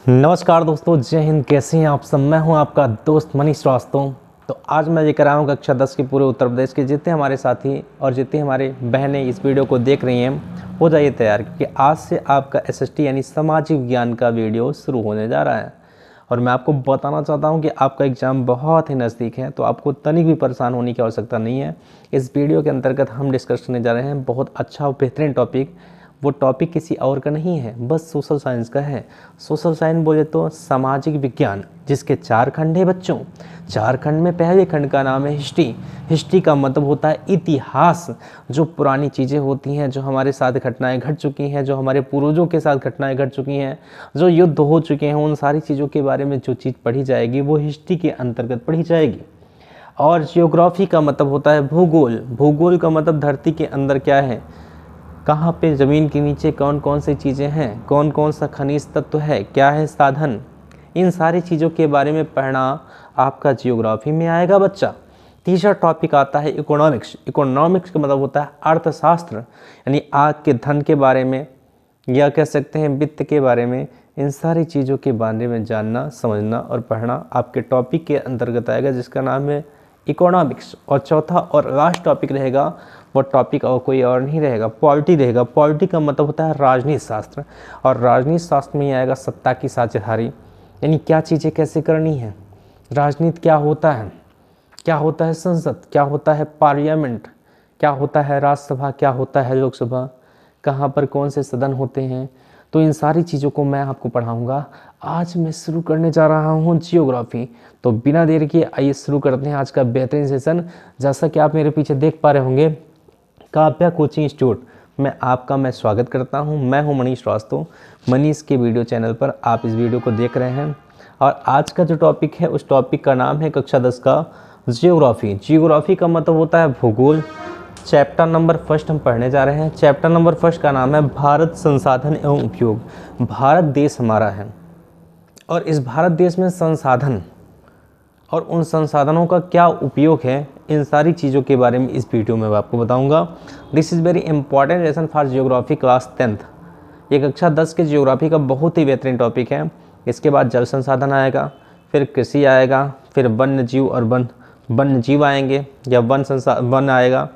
नमस्कार दोस्तों, जय हिंद। कैसे हैं आप सब? मैं हूं आपका दोस्त मनीष श्रीवास्तव। तो आज मैं लेकर आया हूं कक्षा 10 के पूरे उत्तर प्रदेश के जितने हमारे साथी और जितने हमारे बहनें इस वीडियो को देख रही हैं, हो जाइए तैयार, क्योंकि आज से आपका एसएसटी यानी सामाजिक विज्ञान का वीडियो शुरू होने जा रहा है। और मैं आपको बताना चाहता हूं कि आपका एग्ज़ाम बहुत ही नज़दीक है, तो आपको तनिक भी परेशान होने की आवश्यकता नहीं है। इस वीडियो के अंतर्गत हम डिस्कस करने जा रहे हैं बहुत अच्छा और बेहतरीन टॉपिक। वो टॉपिक किसी और का नहीं है, बस सोशल साइंस का है। सोशल साइंस बोले तो सामाजिक विज्ञान, जिसके 4 खंड है बच्चों। 4 खंड में पहले खंड का नाम है हिस्ट्री। हिस्ट्री का मतलब होता है इतिहास, जो पुरानी चीज़ें होती हैं, जो हमारे साथ घटनाएं घट चुकी हैं, जो हमारे पूर्वजों के साथ घटनाएं घट चुकी हैं, जो युद्ध हो चुके हैं, उन सारी चीज़ों के बारे में जो चीज़ पढ़ी जाएगी वो हिस्ट्री के अंतर्गत पढ़ी जाएगी। और जियोग्राफी का मतलब होता है भूगोल। भूगोल का मतलब धरती के अंदर क्या है, कहाँ पे ज़मीन के नीचे कौन कौन सी चीज़ें हैं, कौन कौन सा खनिज तत्व है, क्या है साधन, इन सारी चीज़ों के बारे में पढ़ना आपका जियोग्राफी में आएगा बच्चा। तीसरा टॉपिक आता है इकोनॉमिक्स। इकोनॉमिक्स का मतलब होता है अर्थशास्त्र, यानी आग के धन के बारे में, या कह सकते हैं वित्त के बारे में। इन सारी चीज़ों के बारे में जानना, समझना और पढ़ना आपके टॉपिक के अंतर्गत आएगा, जिसका नाम है इकोनॉमिक्स। और चौथा और लास्ट टॉपिक रहेगा, वो टॉपिक और कोई और नहीं रहेगा, पॉलिटी रहेगा। पॉलिटी का मतलब होता है राजनीति शास्त्र, और राजनीति शास्त्र में ही आएगा सत्ता की साझेदारी, यानी क्या चीज़ें कैसे करनी है, राजनीति क्या होता है संसद, क्या होता है पार्लियामेंट, क्या होता है राज्यसभा, क्या होता है लोकसभा, कहाँ पर कौन से सदन होते हैं। तो इन सारी चीज़ों को मैं आपको पढ़ाऊँगा। आज मैं शुरू करने जा रहा हूँ जियोग्राफी। तो बिना देर के आइए शुरू करते हैं आज का बेहतरीन सेशन। जैसा कि आप मेरे पीछे देख पा रहे होंगे, काव्या कोचिंग इंस्टीट्यूट में आपका मैं स्वागत करता हूं। मैं हूं मनीष श्रीवास्तव। मनीष के वीडियो चैनल पर आप इस वीडियो को देख रहे हैं। और आज का जो टॉपिक है, उस टॉपिक का नाम है कक्षा 10 का जियोग्राफी। जियोग्राफी का मतलब होता है भूगोल। चैप्टर नंबर फर्स्ट हम पढ़ने जा रहे हैं। चैप्टर नंबर फर्स्ट का नाम है भारत संसाधन एवं उपयोग। भारत देश हमारा है, और इस भारत देश में संसाधन और उन संसाधनों का क्या उपयोग है, इन सारी चीज़ों के बारे में इस वीडियो में मैं आपको बताऊंगा। This is very important lesson for geography class 10th। ये कक्षा 10 के जियोग्राफी का बहुत ही बेहतरीन टॉपिक है। इसके बाद जल संसाधन आएगा, फिर कृषि आएगा, फिर वन्य जीव और वन्य जीव आएंगे, या वन आएगा।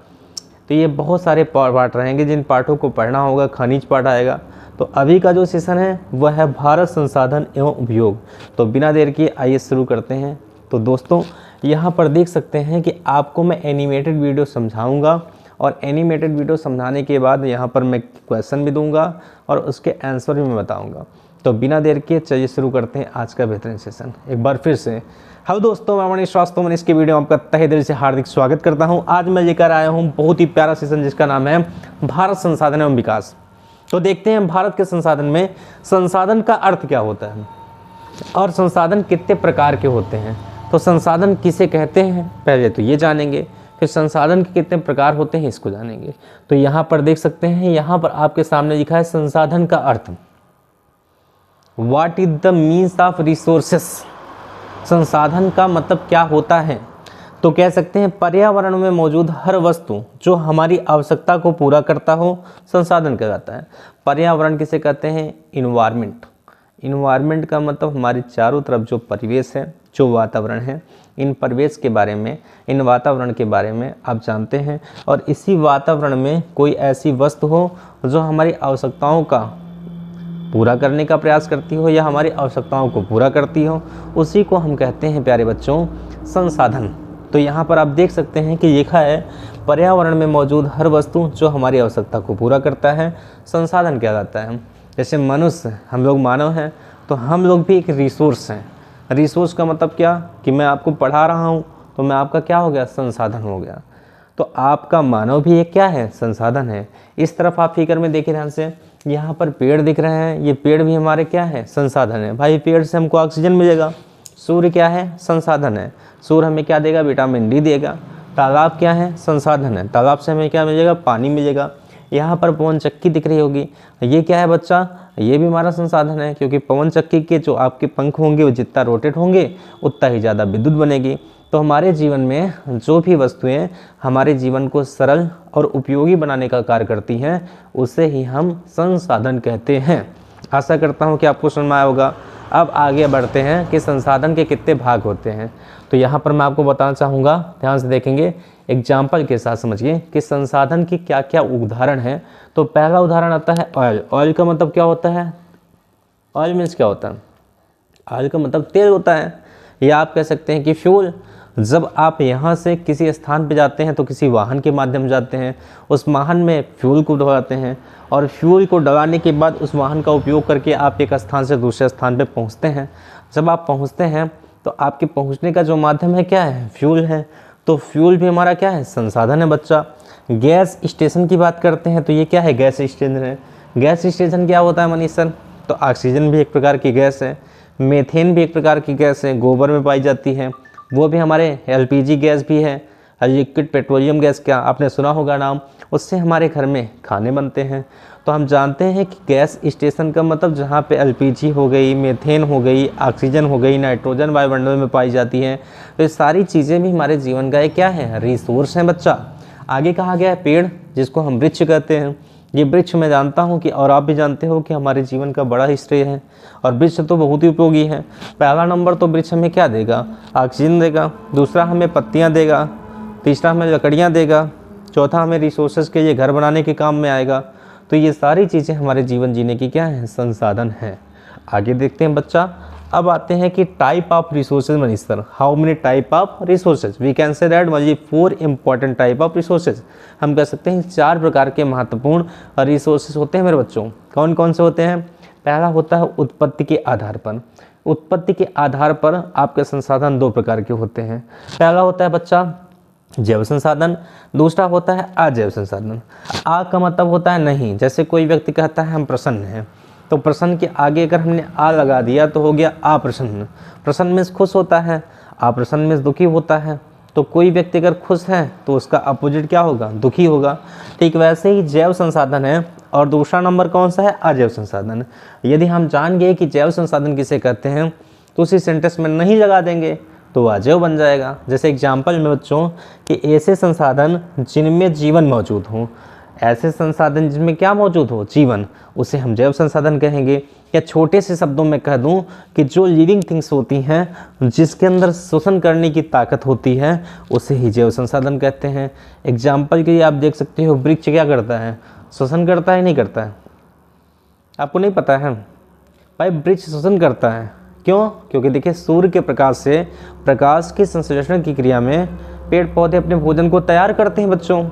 तो ये बहुत सारे पार्ट रहेंगे जिन पार्टों को पढ़ना होगा। खनिज पार्ट आएगा। तो अभी का जो सेशन है वह है भारत संसाधन एवं उपयोग। तो बिना देर किए आइए शुरू करते हैं। तो दोस्तों, यहाँ पर देख सकते हैं कि आपको मैं एनिमेटेड वीडियो समझाऊंगा, और एनिमेटेड वीडियो समझाने के बाद यहाँ पर मैं क्वेश्चन भी दूंगा और उसके आंसर भी मैं बताऊंगा। तो बिना देर के चलिए शुरू करते हैं आज का बेहतरीन सेशन। एक बार फिर से हेलो दोस्तों, मैं मनीष श्रीवास्तव। मैं इसके वीडियो में आपका तहे दिल से हार्दिक स्वागत करता हूँ। आज मैं लेकर आया हूँ बहुत ही प्यारा सेशन, जिसका नाम है भारत संसाधन एवं विकास। तो देखते हैं भारत के संसाधन में संसाधन का अर्थ क्या होता है, और संसाधन कितने प्रकार के होते हैं। तो संसाधन किसे कहते हैं पहले तो ये जानेंगे, फिर संसाधन के कितने प्रकार होते हैं इसको जानेंगे। तो यहाँ पर देख सकते हैं, यहाँ पर आपके सामने लिखा है संसाधन का अर्थ। What is the means of resources. संसाधन का मतलब क्या होता है, तो कह सकते हैं पर्यावरण में मौजूद हर वस्तु जो हमारी आवश्यकता को पूरा करता हो, संसाधन कहलाता है। पर्यावरण किसे कहते हैं? इन्वायरमेंट। इन्वायरमेंट का मतलब हमारे चारों तरफ जो परिवेश है, जो वातावरण है, इन परिवेश के बारे में, इन वातावरण के बारे में आप जानते हैं। और इसी वातावरण में कोई ऐसी वस्तु हो जो हमारी आवश्यकताओं का पूरा करने का प्रयास करती हो, या हमारी आवश्यकताओं को पूरा करती हो, उसी को हम कहते हैं प्यारे बच्चों संसाधन। तो यहाँ पर आप देख सकते हैं कि लिखा है पर्यावरण में मौजूद हर वस्तु जो हमारी आवश्यकता को पूरा करता है, संसाधन कहलाता है। जैसे मनुष्य, हम लोग मानव हैं, तो हम लोग भी एक रिसोर्स हैं। रिसोर्स का मतलब क्या, कि मैं आपको पढ़ा रहा हूँ तो मैं आपका क्या हो गया, संसाधन हो गया। तो आपका मानव भी एक क्या है, संसाधन है। इस तरफ आप फिगर में देखिए ध्यान से, यहाँ पर पेड़ दिख रहे हैं, ये पेड़ भी हमारे क्या है, संसाधन है। भाई पेड़ से हमको ऑक्सीजन मिलेगा। सूर्य क्या है, संसाधन है। सूर्य हमें क्या देगा, विटामिन डी देगा। तालाब क्या है, संसाधन है। तालाब से हमें क्या मिलेगा, पानी मिलेगा। यहाँ पर पवन चक्की दिख रही होगी, ये क्या है बच्चा, ये भी हमारा संसाधन है, क्योंकि पवन चक्की के जो आपके पंख होंगे वो जितना रोटेट होंगे उतना ही ज़्यादा विद्युत बनेगी। तो हमारे जीवन में जो भी वस्तुएं हमारे जीवन को सरल और उपयोगी बनाने का कार्य करती हैं, उसे ही हम संसाधन कहते हैं। आशा करता हूँ कि आपको समझ में आया होगा। अब आगे बढ़ते हैं कि संसाधन के कितने भाग होते हैं। तो यहाँ पर मैं आपको बताना चाहूँगा, ध्यान से देखेंगे, एग्जाम्पल के साथ समझिए कि संसाधन की क्या क्या उदाहरण हैं। तो पहला उदाहरण आता है ऑयल। ऑयल का मतलब क्या होता है? ऑयल मीन्स क्या होता है? ऑयल का मतलब तेल होता है, या आप कह सकते हैं कि फ्यूल। जब आप यहाँ से किसी स्थान पे जाते हैं तो किसी वाहन के माध्यम जाते हैं, उस वाहन में फ्यूल को डलाते हैं और फ्यूल को डलाने के बाद उस वाहन का उपयोग करके आप एक स्थान से दूसरे स्थान पे पहुँचते हैं। जब आप पहुँचते हैं तो आपके पहुँचने का जो माध्यम है क्या है? फ्यूल है। तो फ्यूल भी हमारा क्या है? संसाधन है बच्चा। गैस स्टेशन की बात करते हैं तो ये क्या है? गैस स्टेशन है। गैस स्टेशन क्या होता है मनीष सर? तो ऑक्सीजन भी एक प्रकार की गैस है, मीथेन भी एक प्रकार की गैस है, गोबर में पाई जाती है, वो भी हमारे एलपीजी गैस भी है, लिक्विड पेट्रोलियम गैस, क्या आपने सुना होगा नाम, उससे हमारे घर में खाने बनते हैं। तो हम जानते हैं कि गैस स्टेशन का मतलब जहाँ पे एलपीजी हो गई, मीथेन हो गई, ऑक्सीजन हो गई, नाइट्रोजन वायुमंडल में पाई जाती हैं। तो ये सारी चीज़ें भी हमारे जीवन का एक क्या है? रिसोर्स हैं बच्चा। आगे कहा गया है पेड़, जिसको हम वृक्ष कहते हैं। ये वृक्ष मैं जानता हूँ कि, और आप भी जानते हो कि हमारे जीवन का बड़ा हिस्सा है और वृक्ष तो बहुत ही उपयोगी है। पहला नंबर तो वृक्ष हमें क्या देगा? ऑक्सीजन देगा, दूसरा हमें पत्तियाँ देगा, तीसरा हमें लकड़ियाँ देगा, चौथा हमें रिसोर्सेज के लिए घर बनाने के काम में आएगा। तो ये सारी चीज़ें हमारे जीवन जीने की क्या है? संसाधन हैं। आगे देखते हैं बच्चा। अब आते हैं कि type of resources Manish sir, how many type of resources? We can say that only 4 important type of resources. हम कह सकते हैं 4 प्रकार के महत्वपूर्ण रिसोर्सेज होते हैं मेरे बच्चों। कौन कौन से होते हैं? पहला होता है उत्पत्ति के आधार पर। उत्पत्ति के आधार पर आपके संसाधन 2 प्रकार के होते हैं। पहला होता है बच्चा जैव संसाधन, दूसरा होता है अजैव संसाधन। आ का मतलब होता है नहीं। जैसे कोई व्यक्ति कहता है हम प्रसन्न हैं, तो प्रसन्न के आगे अगर हमने आ लगा दिया तो हो गया अप्रसन्न। प्रसन्न में खुश होता है, अप्रसन्न में दुखी होता है। तो कोई व्यक्ति अगर खुश है तो उसका अपोजिट क्या होगा? दुखी होगा। ठीक वैसे ही जैव संसाधन है। और दूसरा नंबर कौन सा है? अजैव संसाधन। यदि हम जान गए कि जैव संसाधन किसे कहते हैं तो उसी सेंटेंस में नहीं लगा देंगे तो अजैव बन जाएगा। जैसे एग्जाम्पल में बच्चों कि ऐसे संसाधन जिनमें जीवन मौजूद हो, ऐसे संसाधन जिनमें क्या मौजूद हो? जीवन, उसे हम जैव संसाधन कहेंगे। या छोटे से शब्दों में कह दूं कि जो लिविंग थिंग्स होती हैं, जिसके अंदर शोषण करने की ताकत होती है, उसे ही जैव संसाधन कहते हैं। एग्जाम्पल के लिए आप देख सकते हो वृक्ष क्या करता है? शोषण करता है नहीं करता है? आपको नहीं पता है भाई? वृक्ष शोषण करता है। क्यों? क्योंकि देखिए सूर्य के प्रकाश से प्रकाश की संश्लेषण की क्रिया में पेड़ पौधे अपने भोजन को तैयार करते हैं बच्चों।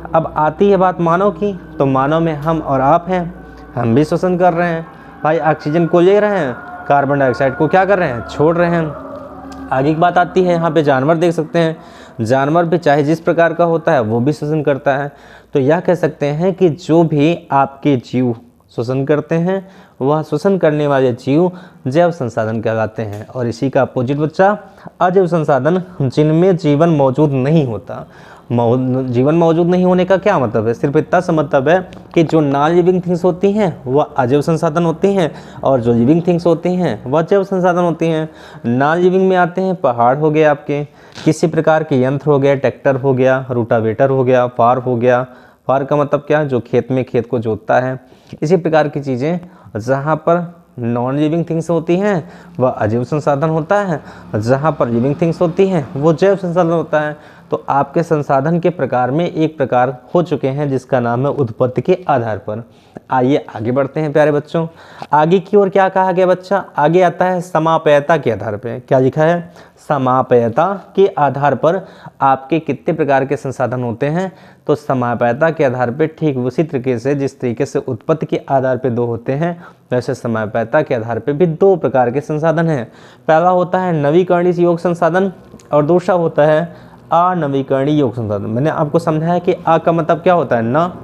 अब आती है बात मानव की, तो मानव में हम और आप हैं, हम भी शोषण कर रहे हैं भाई। ऑक्सीजन को ले रहे हैं, कार्बन डाइऑक्साइड को क्या कर रहे हैं? छोड़ रहे हैं। आगे की बात आती है, यहाँ पे जानवर देख सकते हैं। जानवर भी चाहे जिस प्रकार का होता है वो भी शोषण करता है। तो यह कह सकते हैं कि जो भी आपके जीव शोषण करते हैं वह शोषण करने वाले जीव जैव संसाधन कहलाते हैं। और इसी का अपोजिट बच्चा अजैव संसाधन, जिनमें जीवन मौजूद नहीं होता। जीवन मौजूद नहीं होने का क्या मतलब है? सिर्फ इतना सा मतलब है कि जो नॉन लिविंग थिंग्स होती हैं वह अजैव संसाधन होती हैं और जो लिविंग थिंग्स होती हैं वह जैव संसाधन होती हैं। नॉन लिविंग में आते हैं पहाड़ हो गए, आपके किसी प्रकार के यंत्र हो गया, ट्रैक्टर हो गया, रूटावेटर हो गया, फार हो गया। फार का मतलब क्या? जो खेत में खेत को जोतता है। इसी प्रकार की चीज़ें जहाँ पर नॉन लिविंग थिंग्स होती हैं वह अजैव संसाधन होता है, जहाँ पर लिविंग थिंग्स होती हैं वो जैव संसाधन होता है। तो आपके संसाधन के प्रकार में एक प्रकार हो चुके हैं जिसका नाम है उत्पत्ति के आधार पर। आइए आगे बढ़ते हैं प्यारे बच्चों। आगे की ओर क्या कहा गया बच्चा? आगे आता है समाप्यता के आधार पर। क्या लिखा है? समाप्यता के आधार पर आपके कितने प्रकार के संसाधन होते हैं? तो समाप्यता के आधार पर ठीक उसी तरीके से जिस तरीके से उत्पत्ति के आधार पर 2 होते हैं, वैसे समाप्यता के आधार पर भी 2 प्रकार के संसाधन हैं। पहला होता है नवीकरणीय योग संसाधन और दूसरा होता है अनवीकरणीय योग संसाधन। मैंने आपको समझाया कि आ का मतलब क्या होता है? ना।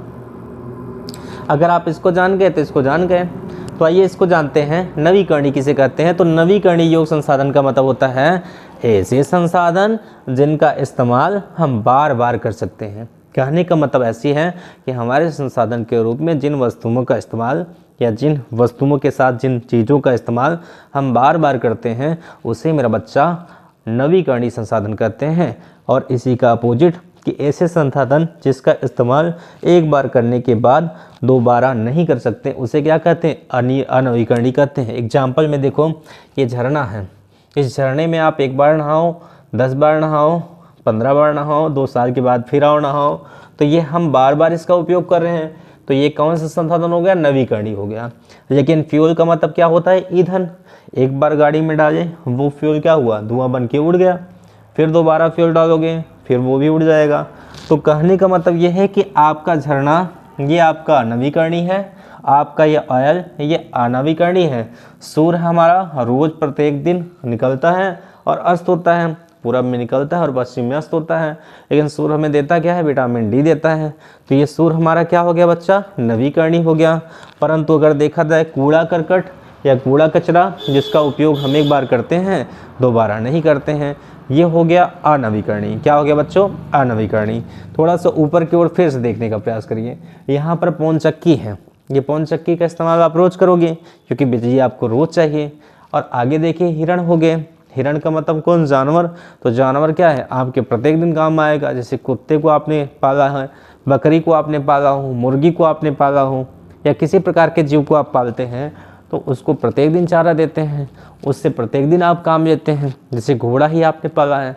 अगर आप इसको जान गए तो इसको जान गए। तो आइए इसको जानते हैं, नवीकरणीय किसे कहते हैं? तो नवीकरणीय योग संसाधन का मतलब होता है ऐसे संसाधन जिनका इस्तेमाल हम बार बार कर सकते हैं। कहने का मतलब ऐसी है कि हमारे संसाधन के रूप में जिन वस्तुओं का इस्तेमाल या जिन वस्तुओं के साथ जिन चीज़ों का इस्तेमाल हम बार बार करते हैं उसे मेरा बच्चा नवीकरणीय संसाधन कहते हैं। और इसी का अपोजिट कि ऐसे संसाधन जिसका इस्तेमाल एक बार करने के बाद दोबारा नहीं कर सकते उसे क्या कहते हैं, अनवीकरणीय कहते हैं। एग्जाम्पल में देखो, ये झरना है, इस झरने में आप एक बार नहाओ, 10 बार नहाओ, 15 बार नहाओ, 2 साल के बाद फिर आओ नहाओ, तो ये हम बार बार इसका उपयोग कर रहे हैं, तो ये कौन सा संसाधन हो गया, नवीकरणीय हो गया। लेकिन फ्यूल का मतलब क्या होता है, ईंधन। एक बार गाड़ी में डाले वो फ्यूल क्या हुआ, धुआं बन के उड़ गया, फिर दोबारा फ्यूल डालोगे फिर वो भी उड़ जाएगा। तो कहने का मतलब ये है कि आपका झरना ये आपका नवीकरणीय है, आपका ये ऑयल ये अनवीकरणीय है। सूर्य हमारा रोज प्रत्येक दिन निकलता है और अस्त होता है, पूरब में निकलता है और पश्चिम में अस्त होता है, लेकिन सूर्य हमें देता क्या है, विटामिन डी देता है। तो ये सूर्य हमारा क्या हो गया बच्चा, नवीकरणीय हो गया। परंतु अगर देखा जाए कूड़ा करकट या कूड़ा कचरा जिसका उपयोग हम एक बार करते हैं दोबारा नहीं करते हैं, ये हो गया अनवीकरणीय। क्या हो गया बच्चों, अनवीकरणीय। थोड़ा सा ऊपर की ओर फिर से देखने का प्रयास करिए। यहाँ पर पवन चक्की है, ये पवन चक्की का इस्तेमाल आप रोज करोगे क्योंकि बिजली आपको रोज चाहिए। और आगे देखिए हिरण हो गए, हिरण का मतलब कौन, जानवर। तो जानवर क्या है, आपके प्रत्येक दिन काम आएगा। जैसे कुत्ते को आपने पाला है, बकरी को आपने पाला हो, मुर्गी को आपने पाला हो, या किसी प्रकार के जीव को आप पालते हैं तो उसको प्रत्येक दिन चारा देते हैं, उससे प्रत्येक दिन आप काम लेते हैं। जैसे घोड़ा ही आपने पाला है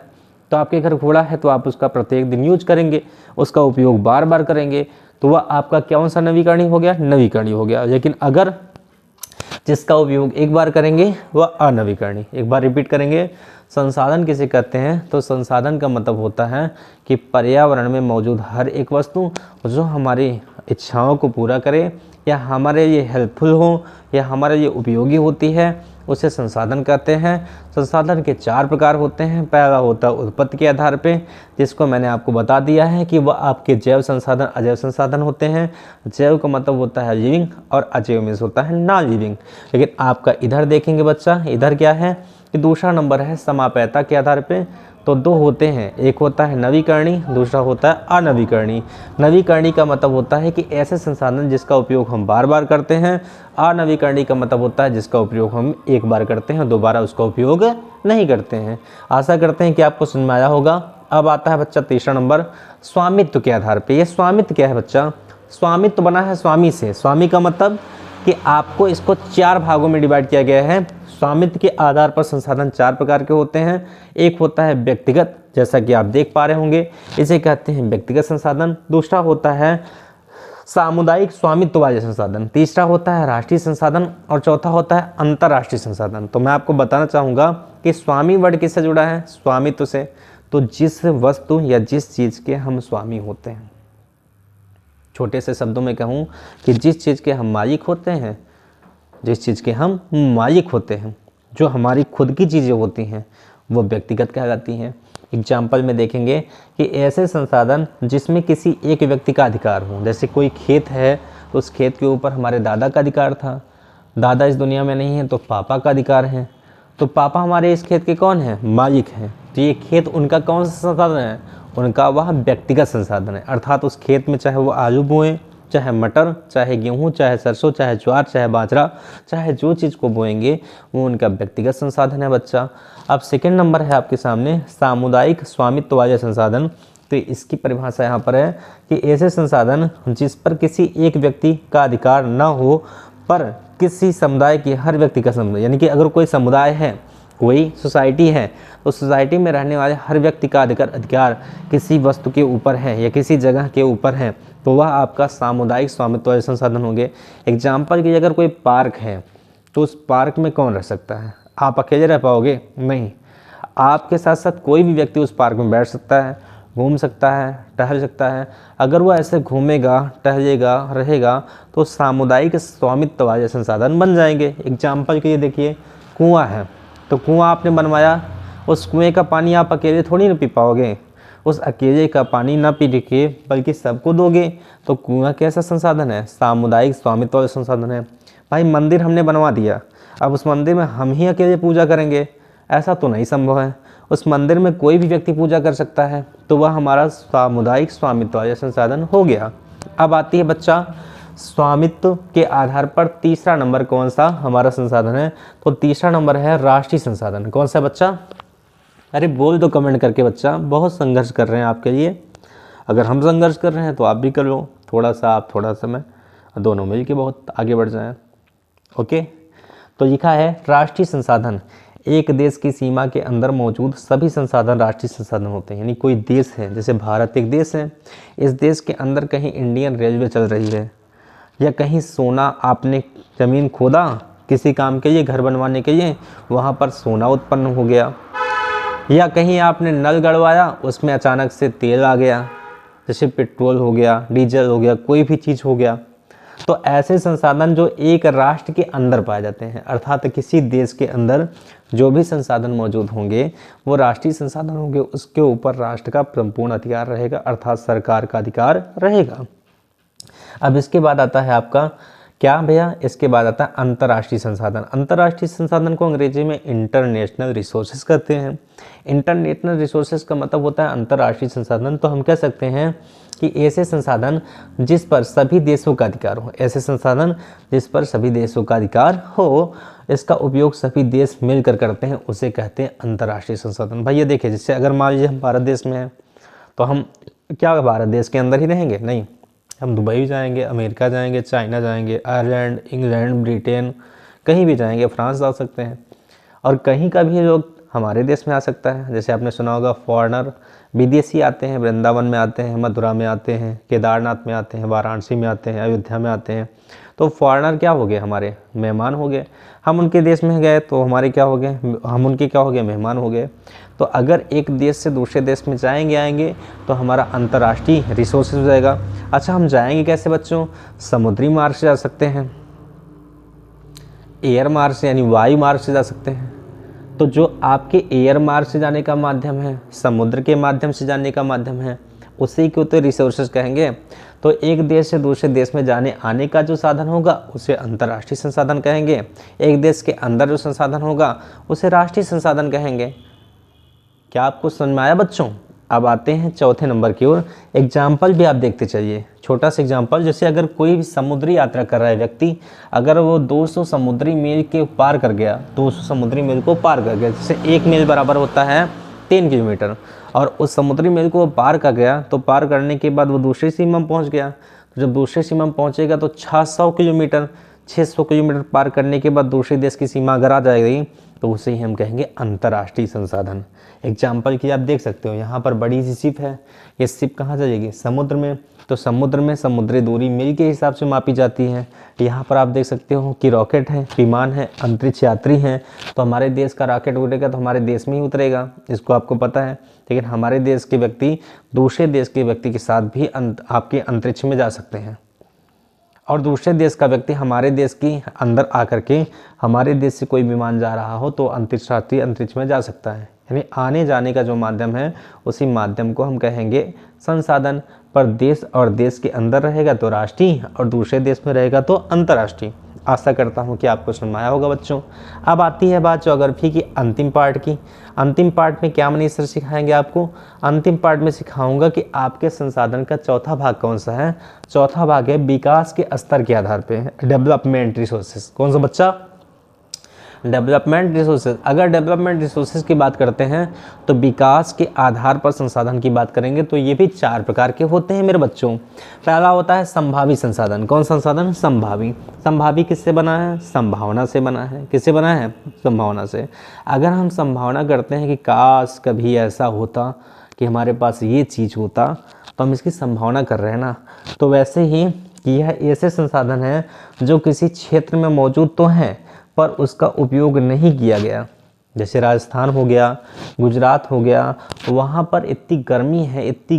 तो आपके घर घोड़ा है तो आप उसका प्रत्येक दिन यूज करेंगे, उसका उपयोग बार बार करेंगे, तो वह आपका कौन सा नवीकरणीय हो गया, नवीकरणीय हो गया। लेकिन अगर जिसका उपयोग एक बार करेंगे वह अनवीकरणीय। एक बार रिपीट करेंगे, संसाधन किसे कहते हैं, तो संसाधन का मतलब होता है कि पर्यावरण में मौजूद हर एक वस्तु जो हमारी इच्छाओं को पूरा करे या हमारे लिए हेल्पफुल हो या हमारे लिए उपयोगी होती है, उसे संसाधन कहते हैं। संसाधन के 4 प्रकार होते हैं। पहला होता है उत्पत्ति के आधार पे, जिसको मैंने आपको बता दिया है कि वह आपके जैव संसाधन अजैव संसाधन होते हैं। जैव का मतलब होता है लिविंग और अजैव में होता है नॉन लिविंग। लेकिन आपका इधर देखेंगे बच्चा, इधर क्या है कि दूसरा नंबर है समाप्यता के आधार पे। तो 2 होते हैं, एक होता है नवीकरणीय, दूसरा होता है अनवीकरणीय। नवीकरणीय का मतलब होता है कि ऐसे संसाधन जिसका उपयोग हम बार बार करते हैं। अनवीकरणीय का मतलब होता है जिसका उपयोग हम एक बार करते हैं, दोबारा उसका उपयोग नहीं करते हैं। आशा करते हैं कि आपको समझ में आया होगा। अब आता है बच्चा तीसरा नंबर, स्वामित्व के आधार पर। यह स्वामित्व क्या है बच्चा, स्वामित्व बना है स्वामी से। स्वामी का मतलब कि आपको इसको 4 भागों में डिवाइड किया गया है। स्वामित्व के आधार पर संसाधन 4 प्रकार के होते हैं। एक होता है व्यक्तिगत, जैसा कि आप देख पा रहे होंगे, इसे कहते हैं व्यक्तिगत संसाधन। दूसरा होता है सामुदायिक स्वामित्व वाले संसाधन। तीसरा होता है राष्ट्रीय संसाधन और चौथा होता है अंतर्राष्ट्रीय संसाधन। तो मैं आपको बताना चाहूँगा कि स्वामी वर्ड किससे जुड़ा है, स्वामित्व से। तो जिस वस्तु या जिस चीज़ के हम स्वामी होते हैं, छोटे से शब्दों में कहूँ कि जिस चीज़ के हम मालिक होते हैं, जिस चीज़ के हम मालिक होते हैं, जो हमारी खुद की चीज़ें होती हैं, वो व्यक्तिगत कहलाती हैं। एग्जाम्पल में देखेंगे कि ऐसे संसाधन जिसमें किसी एक व्यक्ति का अधिकार हो। जैसे कोई खेत है तो उस खेत के ऊपर हमारे दादा का अधिकार था, दादा इस दुनिया में नहीं है तो पापा का अधिकार है, तो पापा हमारे इस खेत के कौन हैं, मालिक हैं। तो ये खेत उनका कौन सा संसाधन है, उनका वह व्यक्तिगत संसाधन है। अर्थात उस खेत में चाहे वो आलू बोएं, चाहे मटर, चाहे गेहूं, चाहे सरसों, चाहे ज्वार, चाहे बाजरा, चाहे जो चीज़ को बोएंगे वो उनका व्यक्तिगत संसाधन है बच्चा। अब सेकंड नंबर है आपके सामने सामुदायिक स्वामित्व वाले संसाधन। तो इसकी परिभाषा यहाँ पर है कि ऐसे संसाधन जिस पर किसी एक व्यक्ति का अधिकार न हो पर किसी समुदाय के हर व्यक्ति का समुदाय, यानी कि अगर कोई समुदाय है, कोई सोसाइटी है, तो सोसाइटी में रहने वाले हर व्यक्ति का अधिकार किसी वस्तु के ऊपर है या किसी जगह के ऊपर है, तो वह आपका सामुदायिक स्वामित्व वाले संसाधन होंगे। एग्जाम्पल के अगर कोई पार्क है तो उस पार्क में कौन रह सकता है, आप अकेले रह पाओगे, नहीं। आपके साथ साथ कोई भी व्यक्ति उस पार्क में बैठ सकता है, घूम सकता है, टहल सकता है। अगर वो ऐसे घूमेगा, टहलेगा, रहेगा तो सामुदायिक स्वामित्व वाले संसाधन बन जाएंगे। एग्जाम्पल के लिए देखिए, कुआं है तो कुआं आपने बनवाया, उस कुएं का पानी आप अकेले थोड़ी ना पी पाओगे, उस अकेले का पानी ना पी के बल्कि सबको दोगे। तो कुआं कैसा संसाधन है, सामुदायिक स्वामित्व वाला संसाधन है। भाई मंदिर हमने बनवा दिया, अब उस मंदिर में हम ही अकेले पूजा करेंगे, ऐसा तो नहीं संभव है। उस मंदिर में कोई भी व्यक्ति पूजा कर सकता है, तो वह हमारा सामुदायिक स्वामित्व वाला संसाधन हो गया। अब आती है बच्चा स्वामित्व के आधार पर तीसरा नंबर कौन सा हमारा संसाधन है, तो तीसरा नंबर है राष्ट्रीय संसाधन। कौन सा बच्चा, अरे बोल दो कमेंट करके बच्चा, बहुत संघर्ष कर रहे हैं आपके लिए। अगर हम संघर्ष कर रहे हैं तो आप भी कर लो, थोड़ा सा आप थोड़ा सा मैं, दोनों मिल के बहुत आगे बढ़ जाएं। ओके, तो लिखा है राष्ट्रीय संसाधन, एक देश की सीमा के अंदर मौजूद सभी संसाधन राष्ट्रीय संसाधन होते हैं। यानी कोई देश है, जैसे भारत एक देश है, इस देश के अंदर कहीं इंडियन रेलवे चल रही है, या कहीं सोना आपने ज़मीन खोदा किसी काम के लिए, घर बनवाने के लिए, वहाँ पर सोना उत्पन्न हो गया, या कहीं आपने नल गड़वाया उसमें अचानक से तेल आ गया, जैसे पेट्रोल हो गया, डीजल हो गया, कोई भी चीज़ हो गया। तो ऐसे संसाधन जो एक राष्ट्र के अंदर पाए जाते हैं, अर्थात किसी देश के अंदर जो भी संसाधन मौजूद होंगे वो राष्ट्रीय संसाधन होंगे, उसके ऊपर राष्ट्र का संपूर्ण अधिकार रहेगा, अर्थात सरकार का अधिकार रहेगा। अब इसके बाद आता है आपका क्या भैया, इसके बाद आता है अंतर्राष्ट्रीय संसाधन। अंतर्राष्ट्रीय संसाधन को अंग्रेजी में इंटरनेशनल रिसोर्सेज कहते हैं। इंटरनेशनल रिसोर्सेज का मतलब होता है अंतर्राष्ट्रीय संसाधन। तो हम कह सकते हैं कि ऐसे संसाधन जिस पर सभी देशों का अधिकार हो, ऐसे संसाधन जिस पर सभी देशों का अधिकार हो, इसका उपयोग सभी देश मिलकर करते हैं, उसे कहते हैं अंतर्राष्ट्रीय संसाधन। भैया देखिए, जैसे अगर मान लीजिए हम भारत देश में हैं तो हम क्या भारत देश के अंदर ही रहेंगे? नहीं, हम दुबई जाएंगे, अमेरिका जाएंगे, चाइना जाएंगे, आयरलैंड, इंग्लैंड, ब्रिटेन, कहीं भी जाएंगे, फ्रांस जा सकते हैं। और कहीं का भी लोग हमारे देश में आ सकता है। जैसे आपने सुना होगा फॉरेनर, विदेशी आते हैं, वृंदावन में आते हैं, मथुरा में आते हैं, केदारनाथ में आते हैं, वाराणसी में आते हैं, अयोध्या में आते हैं। तो फॉरेनर क्या हो गए? हमारे मेहमान हो गए। हम उनके देश में गए तो हमारे क्या हो गए? हम उनके क्या हो गए? मेहमान हो गए। तो अगर एक देश से दूसरे देश में जाएंगे आएंगे तो हमारा अंतर्राष्ट्रीय रिसोर्सेज हो जाएगा। अच्छा, हम जाएंगे कैसे बच्चों? समुद्री मार्ग से जा सकते हैं, एयर मार्ग से यानी वायु मार्ग से जा सकते हैं। तो जो आपके एयर मार्ग से जाने का माध्यम है, समुद्र के माध्यम से जाने का माध्यम है, उसी को तो रिसोर्सेज कहेंगे। तो एक देश से दूसरे देश में जाने आने का जो साधन होगा उसे अंतर्राष्ट्रीय संसाधन कहेंगे। एक देश के अंदर जो संसाधन होगा उसे राष्ट्रीय संसाधन कहेंगे। क्या आपको समझ में आया बच्चों? अब आते हैं चौथे नंबर की ओर। एग्जाम्पल भी आप देखते चलिए, छोटा सा एग्जाम्पल। जैसे अगर कोई भी समुद्री यात्रा कर रहा है व्यक्ति, अगर वो 200 समुद्री मील के पार कर गया, 200 समुद्री मील को पार कर गया, जैसे 1 मील बराबर होता है 3 किलोमीटर, और उस समुद्री मील को पार कर गया, तो पार करने के बाद वो दूसरी सीमा में पहुँच गया। तो जब दूसरी सीमा में पहुँचेगा तो 600 किलोमीटर पार करने के बाद दूसरे देश की सीमा अगर आ जाएगी तो उसे ही हम कहेंगे अंतर्राष्ट्रीय संसाधन। एग्जाम्पल की आप देख सकते हो, यहाँ पर बड़ी सी शिप है, ये शिप कहाँ चलेगी? समुद्र में। तो समुद्र में समुद्री दूरी मील के हिसाब से मापी जाती है। यहाँ पर आप देख सकते हो कि रॉकेट है, विमान है, अंतरिक्ष यात्री हैं। तो हमारे देश का रॉकेट उड़ेगा तो हमारे देश में ही उतरेगा, इसको आपको पता है। लेकिन हमारे देश के व्यक्ति दूसरे देश के व्यक्ति के साथ भी आपके अंतरिक्ष में जा सकते हैं, और दूसरे देश का व्यक्ति हमारे देश की अंदर आकर के हमारे देश से कोई विमान जा रहा हो तो अंतरिक्ष में जा सकता है। यानी आने जाने का जो माध्यम है उसी माध्यम को हम कहेंगे संसाधन। पर देश और देश के अंदर रहेगा तो राष्ट्रीय, और दूसरे देश में रहेगा तो अंतर्राष्ट्रीय। आशा करता हूँ कि आपको समझ में आया होगा बच्चों। अब आती है बात ज्योग्राफी की अंतिम पार्ट की। अंतिम पार्ट में क्या मनीष सर सिखाएंगे आपको? अंतिम पार्ट में सिखाऊंगा कि आपके संसाधन का चौथा भाग कौन सा है। चौथा भाग है विकास के स्तर के आधार पे, डेवलपमेंट रिसोर्सेज। कौन सा बच्चा? Development resources. अगर डेवलपमेंट रिसोर्सेज की बात करते हैं तो विकास के आधार पर संसाधन की बात करेंगे तो ये भी 4 प्रकार के होते हैं मेरे बच्चों। पहला होता है संभावी संसाधन। कौन संसाधन? संभावी। संभावी किससे बना है? संभावना से बना है। किससे बना है? संभावना से। अगर हम संभावना करते हैं कि काश कभी ऐसा होता कि हमारे पास ये चीज़ होता, तो हम इसकी संभावना कर रहे हैं ना। तो वैसे ही कि यह ऐसे संसाधन हैं जो किसी क्षेत्र में मौजूद तो हैं पर उसका उपयोग नहीं किया गया। जैसे राजस्थान हो गया, गुजरात हो गया, वहाँ पर इतनी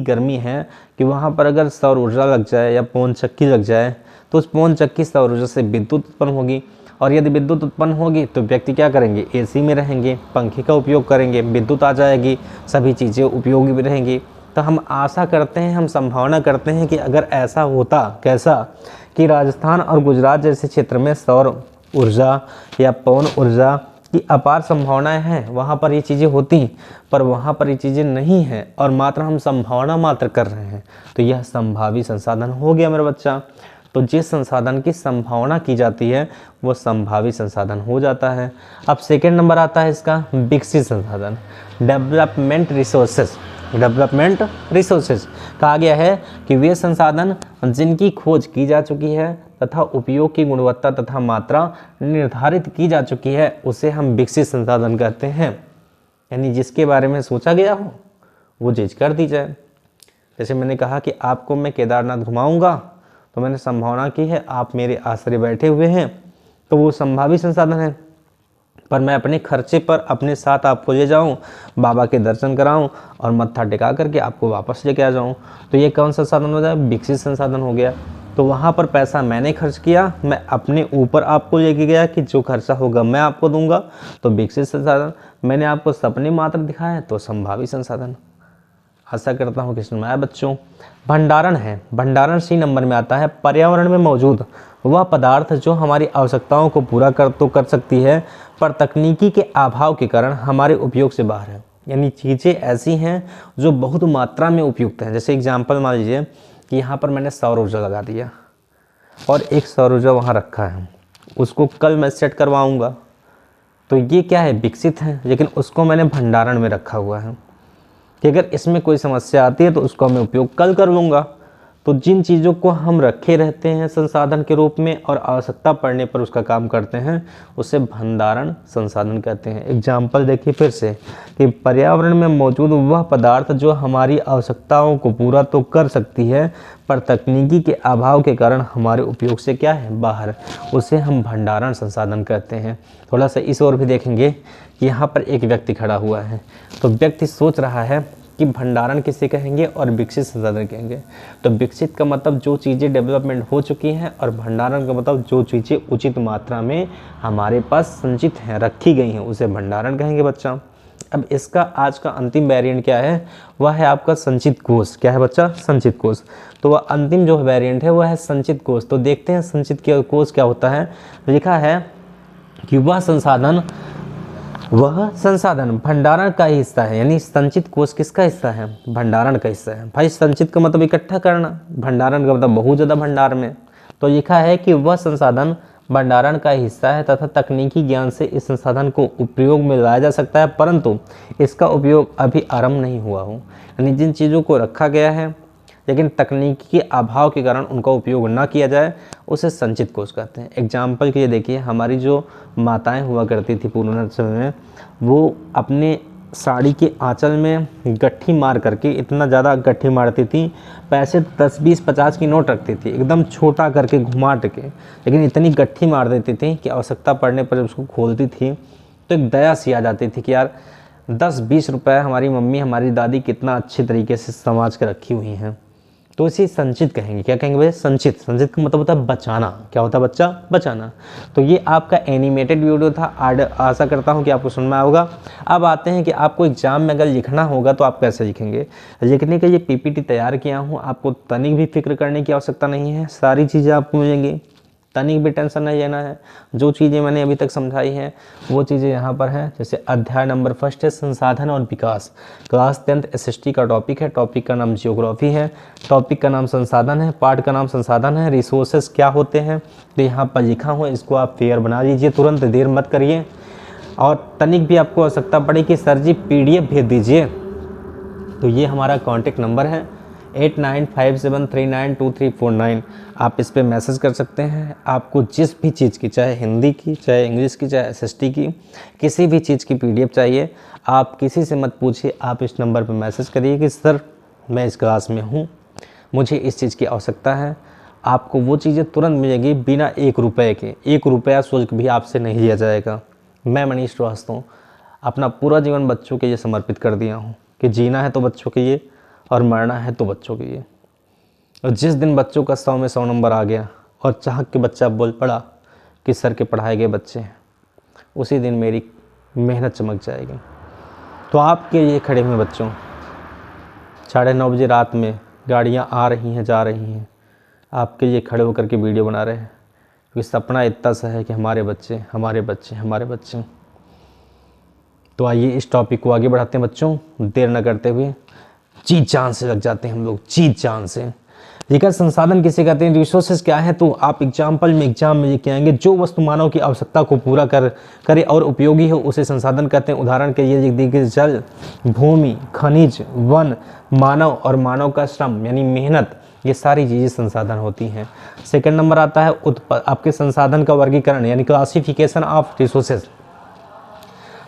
गर्मी है कि वहाँ पर अगर सौर ऊर्जा लग जाए या पवन चक्की लग जाए तो उस पवन चक्की सौर ऊर्जा से विद्युत उत्पन्न होगी, और यदि विद्युत उत्पन्न होगी तो व्यक्ति क्या करेंगे? एसी में रहेंगे, पंखे का उपयोग करेंगे, विद्युत आ जाएगी, सभी चीज़ें उपयोगी भी रहेंगी। तो हम आशा करते हैं, हम संभावना करते हैं कि अगर ऐसा होता, कैसा कि राजस्थान और गुजरात जैसे क्षेत्र में सौर ऊर्जा या पवन ऊर्जा की अपार संभावनाएं हैं, वहाँ पर ये चीज़ें होती, पर वहाँ पर ये चीज़ें नहीं हैं और मात्र हम संभावना मात्र कर रहे हैं, तो यह संभावी संसाधन हो गया मेरा बच्चा। तो जिस संसाधन की संभावना की जाती है वो संभावी संसाधन हो जाता है। अब सेकेंड नंबर आता है इसका विकसित संसाधन, डेवलपमेंट रिसोर्सेज। Development resources. कहा गया है कि वे संसाधन जिनकी खोज की जा चुकी है तथा उपयोग की गुणवत्ता तथा मात्रा निर्धारित की जा चुकी है उसे हम विकसित संसाधन कहते हैं। यानी जिसके बारे में सोचा गया हो वो चीज़ कर दी जाए। जैसे मैंने कहा कि आपको मैं केदारनाथ घुमाऊंगा, तो मैंने संभावना की है आप मेरे आश्रय बैठे हुए हैं, तो वो संभावित संसाधन है। पर मैं अपने खर्चे पर अपने साथ आपको ले जाऊं, बाबा के दर्शन कराऊं और मत्था टिका करके आपको वापस लेके आ जाऊं, तो ये कौन सा संसाधन हो जाए? विकसित संसाधन हो गया। तो वहाँ पर पैसा मैंने खर्च किया, मैं अपने ऊपर आपको लेके गया कि जो खर्चा होगा मैं आपको दूंगा, तो विकसित संसाधन। मैंने आपको सपने मात्र दिखाए तो संभावित संसाधन। आशा करता हूँ कि समझ में आया बच्चों। भंडारण है, भंडारण सी नंबर में आता है पर्यावरण में मौजूद वह पदार्थ जो हमारी आवश्यकताओं को पूरा कर सकती है पर तकनीकी के अभाव के कारण हमारे उपयोग से बाहर है। यानी चीज़ें ऐसी हैं जो बहुत मात्रा में उपयुक्त हैं। जैसे एग्जांपल मान लीजिए कि यहाँ पर मैंने सौर ऊर्जा लगा दिया और एक सौर ऊर्जा वहाँ रखा है, उसको कल मैं सेट करवाऊँगा, तो ये क्या है? विकसित है। लेकिन उसको मैंने भंडारण में रखा हुआ है कि अगर इसमें कोई समस्या आती है तो उसको मैं उपयोग कल कर लूँगा। तो जिन चीज़ों को हम रखे रहते हैं संसाधन के रूप में और आवश्यकता पड़ने पर उसका काम करते हैं उसे भंडारण संसाधन कहते हैं। एग्जाम्पल देखिए फिर से कि पर्यावरण में मौजूद वह पदार्थ जो हमारी आवश्यकताओं को पूरा तो कर सकती है पर तकनीकी के अभाव के कारण हमारे उपयोग से क्या है? बाहर, उसे हम भंडारण संसाधन कहते हैं। थोड़ा सा इस ओर भी देखेंगे कि यहाँ पर एक व्यक्ति खड़ा हुआ है, तो व्यक्ति सोच रहा है कि भंडारण किसे कहेंगे और विकसित संसाधन कहेंगे। तो विकसित का मतलब जो चीज़ें डेवलपमेंट हो चुकी हैं और भंडारण का मतलब जो चीज़ें उचित मात्रा में हमारे पास संचित हैं, रखी गई हैं, उसे भंडारण कहेंगे बच्चा। अब इसका आज का अंतिम वेरिएंट क्या है? वह है आपका संचित कोष। क्या है बच्चा? संचित कोष। तो वह अंतिम जो वेरिएंट है वह है संचित कोष। तो देखते हैं संचित कोष क्या होता है। लिखा है कि वह संसाधन भंडारण का ही हिस्सा है। यानी संचित कोष किसका हिस्सा है? भंडारण का हिस्सा है। भाई संचित का मतलब इकट्ठा करना, भंडारण का मतलब बहुत ज़्यादा भंडार में। तो लिखा है कि वह संसाधन भंडारण का हिस्सा है तथा तकनीकी ज्ञान से इस संसाधन को उपयोग में लाया जा सकता है परंतु इसका उपयोग अभी आरंभ नहीं हुआ हो। यानी जिन चीज़ों को रखा गया है लेकिन तकनीकी के अभाव के कारण उनका उपयोग ना किया जाए उसे संचित कोष कहते हैं। एग्जाम्पल के लिए देखिए, हमारी जो माताएं हुआ करती थी पुराने समय में, वो अपने साड़ी के आंचल में गट्ठी मार करके, इतना ज़्यादा गट्ठी मारती थी, पैसे 10, 20, 50 की नोट रखती थी एकदम छोटा करके घुमाट के, लेकिन इतनी गट्ठी मार देती थी कि आवश्यकता पड़ने पर जब उसको खोलती थी तो एक दया सी आ जाती थी कि यार 10-20 रुपये हमारी मम्मी हमारी दादी कितना अच्छे तरीके से संभाल के रखी हुई हैं। तो इसे संचित कहेंगे। क्या कहेंगे भाई? संचित। संचित का मतलब होता है बचाना। क्या होता है बच्चा? बचाना। तो ये आपका एनिमेटेड वीडियो था। आशा करता हूँ कि आपको समझ में आएगा। अब आते हैं कि आपको एग्जाम में अगर लिखना होगा तो आप कैसे लिखेंगे। लिखने के लिए पीपीटी तैयार किया हूँ, आपको तनिक भी फिक्र करने की आवश्यकता नहीं है, सारी चीज़ें आपको मिलेंगी, तनिक भी टेंशन नहीं लेना है। जो चीज़ें मैंने अभी तक समझाई हैं वो चीज़ें यहाँ पर हैं। जैसे अध्याय नंबर 1 है संसाधन और विकास, क्लास 10th SST का टॉपिक है। टॉपिक का नाम जियोग्राफी है, टॉपिक का नाम संसाधन है, पार्ट का नाम संसाधन है। रिसोर्सेज क्या होते हैं तो यहाँ पर लिखा हुआ, इसको आप फेयर बना लीजिए, तुरंत देर मत करिए। और तनिक भी आपको आवश्यकता पड़े कि सर जी PDF भेज दीजिए, तो ये हमारा कॉन्टेक्ट नंबर है 8957392349। आप इस पर मैसेज कर सकते हैं। आपको जिस भी चीज़ की, चाहे हिंदी की, चाहे इंग्लिश की, चाहे SST की, किसी भी चीज़ की PDF चाहिए, आप किसी से मत पूछिए, आप इस नंबर पर मैसेज करिए कि सर मैं इस क्लास में हूँ, मुझे इस चीज़ की आवश्यकता है। आपको वो चीज़ें तुरंत मिलेगी बिना 1 रुपये के। 1 रुपया शुल्क भी आपसे नहीं लिया जाएगा। मैं मनीष श्रीवास्तव अपना पूरा जीवन बच्चों के लिए समर्पित कर दिया हूँ कि जीना है तो बच्चों के लिए और मरना है तो बच्चों के लिए। और जिस दिन बच्चों का 100 में 100 नंबर आ गया और चाहक के बच्चा बोल पड़ा कि सर के पढ़ाए गए बच्चे हैं, उसी दिन मेरी मेहनत चमक जाएगी। तो आपके लिए खड़े हुए बच्चों, 9:30 बजे रात में गाड़ियाँ आ रही हैं जा रही हैं, आपके लिए खड़े होकर के वीडियो बना रहे हैं क्योंकि सपना इतना सा है कि हमारे बच्चे हमारे बच्चे हमारे बच्चे। तो आइए इस टॉपिक को आगे बढ़ाते हैं बच्चों, देर न करते हुए। जी जान से लग जाते हैं हम लोग, जी जान से। लेकिन संसाधन किसे कहते हैं, रिसोर्सेज क्या है, तो आप एग्जाम में लिख के आएंगे जो वस्तु मानव की आवश्यकता को पूरा करे और उपयोगी हो उसे संसाधन कहते हैं। उदाहरण के लिए लिख दीजिए जल, भूमि, खनिज, वन, मानव और मानव का श्रम यानी मेहनत, ये सारी चीज़ें संसाधन होती हैं। सेकंड नंबर आता है आपके संसाधन का वर्गीकरण यानी क्लासिफिकेशन ऑफ रिसोर्सेज।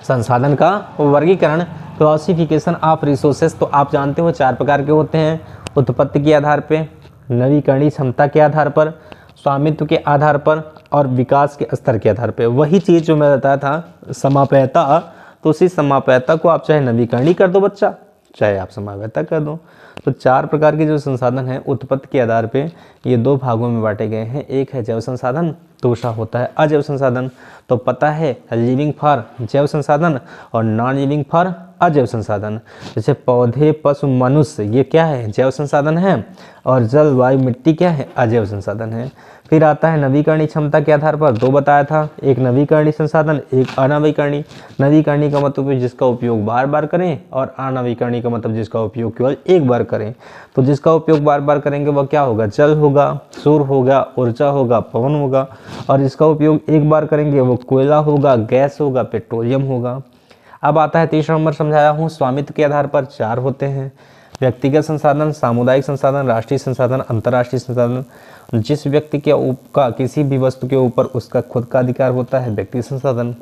संसाधन का वर्गीकरण, क्लासिफिकेशन ऑफ रिसोर्सेज, तो आप जानते हो 4 प्रकार के होते हैं। उत्पत्ति के आधार पे, नवीकरणीय क्षमता के आधार पर, स्वामित्व के आधार पर और विकास के स्तर के आधार पे। वही चीज़ जो मैं बताया था समाप्यता, तो उसी समाप्यता को आप चाहे नवीकरणीय कर दो बच्चा, चाहे आप समाप्यता कर दो। तो 4 प्रकार के जो संसाधन हैं उत्पत्ति के आधार पे ये 2 भागों में बांटे गए हैं। एक है जैव संसाधन, दूसरा होता है अजैव संसाधन। तो पता है लिविंग फॉर जैव संसाधन और नॉन लिविंग फॉर अजैव संसाधन। जैसे पौधे, पशु, मनुष्य, ये क्या है, जैव संसाधन है, और जल, वायु, मिट्टी क्या है, अजैव संसाधन है। फिर आता है नवीकरणीय क्षमता के आधार पर, 2 बताया था, एक नवीकरणीय संसाधन, एक अनवीकरणीय। नवीकरणीय का मतलब है जिसका उपयोग बार बार करें, और अनवीकरणीय का मतलब जिसका उपयोग केवल एक बार करें। तो जिसका उपयोग बार बार करेंगे वह क्या होगा, जल होगा, सूर्य होगा, ऊर्जा होगा, पवन होगा, और जिसका उपयोग एक बार करेंगे वो कोयला होगा, गैस होगा, पेट्रोलियम होगा। अब आता है तीसरा नंबर, समझाया हूँ स्वामित्व के आधार पर 4 होते हैं। व्यक्तिगत संसाधन, सामुदायिक संसाधन, राष्ट्रीय संसाधन, अंतर्राष्ट्रीय संसाधन। जिस व्यक्ति के का किसी भी वस्तु के ऊपर उसका खुद का अधिकार होता है व्यक्तिगत संसाधन।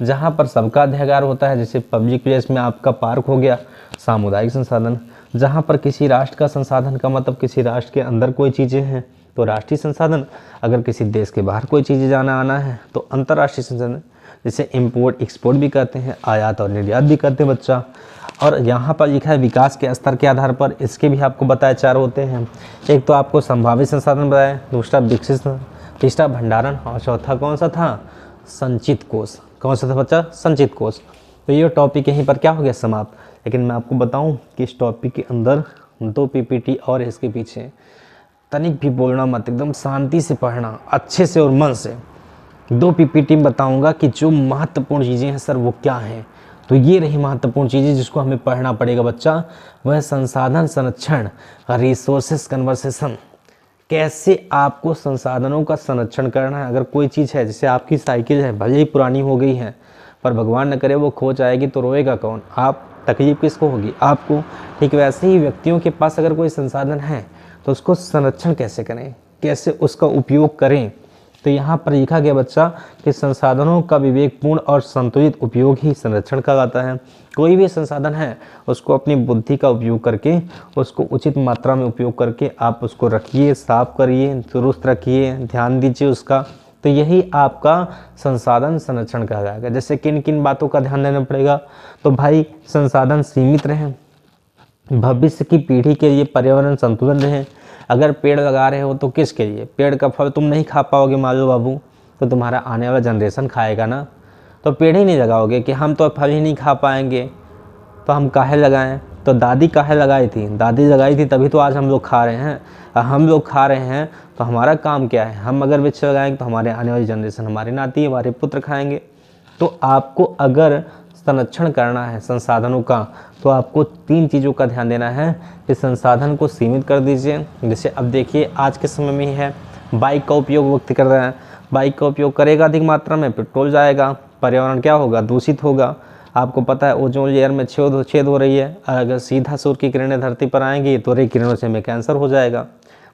जहाँ पर सबका अधिकार होता है, जैसे पब्लिक प्लेस में आपका पार्क हो गया, सामुदायिक संसाधन। जहाँ पर किसी राष्ट्र का संसाधन का मतलब किसी राष्ट्र के अंदर कोई चीज़ें हैं तो राष्ट्रीय संसाधन। अगर किसी देश के बाहर कोई चीज़ें जाना आना है तो अंतर्राष्ट्रीय संसाधन, जिसे इंपोर्ट एक्सपोर्ट भी कहते हैं, आयात और निर्यात भी कहते हैं बच्चा। और यहाँ पर लिखा है विकास के स्तर के आधार पर, इसके भी आपको बताया 4 होते हैं। एक तो आपको संभावित संसाधन बताया, दूसरा विकसित, तीसरा भंडारण, और चौथा कौन सा था, संचित कोष। कौन सा था बच्चा, संचित कोष। तो ये टॉपिक यहीं पर क्या हो गया, समाप्त। लेकिन मैं आपको बताऊं कि इस टॉपिक के अंदर 2 PPT और इसके पीछे तनिक भी बोलना मत, एकदम शांति से पढ़ना, अच्छे से और मन से। 2 PPT में बताऊंगा कि जो महत्वपूर्ण चीज़ें हैं सर वो क्या हैं। तो ये रही महत्वपूर्ण चीज़ें जिसको हमें पढ़ना पड़ेगा बच्चा, वह संसाधन संरक्षण, रिसोर्सेस कन्वर्सेशन। कैसे आपको संसाधनों का संरक्षण करना है। अगर कोई चीज़ है, जैसे आपकी साइकिल है, भले ही पुरानी हो गई है, पर भगवान न करे वो खो जाएगी तो रोएगा कौन, आप। तकलीफ किसको होगी, आपको। ठीक वैसे ही व्यक्तियों के पास अगर कोई संसाधन है तो उसको संरक्षण कैसे करें, कैसे उसका उपयोग करें। तो यहाँ पर लिखा गया बच्चा कि संसाधनों का विवेकपूर्ण और संतुलित उपयोग ही संरक्षण कहलाता है। कोई भी संसाधन है उसको अपनी बुद्धि का उपयोग करके, उसको उचित मात्रा में उपयोग करके आप उसको रखिए, साफ करिए, दुरुस्त रखिए, ध्यान दीजिए उसका। तो यही आपका संसाधन संरक्षण कहलाएगा। जैसे किन किन बातों का ध्यान देना पड़ेगा, तो भाई संसाधन सीमित रहें, भविष्य की पीढ़ी के लिए पर्यावरण संतुलन रहे। अगर पेड़ लगा रहे हो तो किसके लिए, पेड़ का फल तुम नहीं खा पाओगे मान लो बाबू, तो तुम्हारा आने वाला जनरेशन खाएगा ना। तो पेड़ ही नहीं लगाओगे कि हम तो फल ही नहीं खा पाएंगे तो हम काहे लगाएं। तो दादी काहे लगाई थी, दादी लगाई थी तभी तो आज हम लोग खा रहे हैं। हम लोग खा रहे हैं तो हमारा काम क्या है, हम अगर वृक्ष लगाएंगे तो हमारे आने वाली जनरेशन, हमारे नाती, हमारे पुत्र खाएंगे। तो आपको अगर संरक्षण करना है संसाधनों का तो आपको 3 चीज़ों का ध्यान देना है कि संसाधन को सीमित कर दीजिए। जैसे अब देखिए आज के समय में ही है बाइक का उपयोग व्यक्ति कर रहे हैं, बाइक का उपयोग करेगा अधिक मात्रा में, पेट्रोल जाएगा, पर्यावरण क्या होगा, दूषित होगा। आपको पता है ओजोन लेयर में छेद हो रही है, अगर सीधा सूर्य की किरणें धरती पर आएंगी तो रे किरणों से हमें कैंसर हो जाएगा।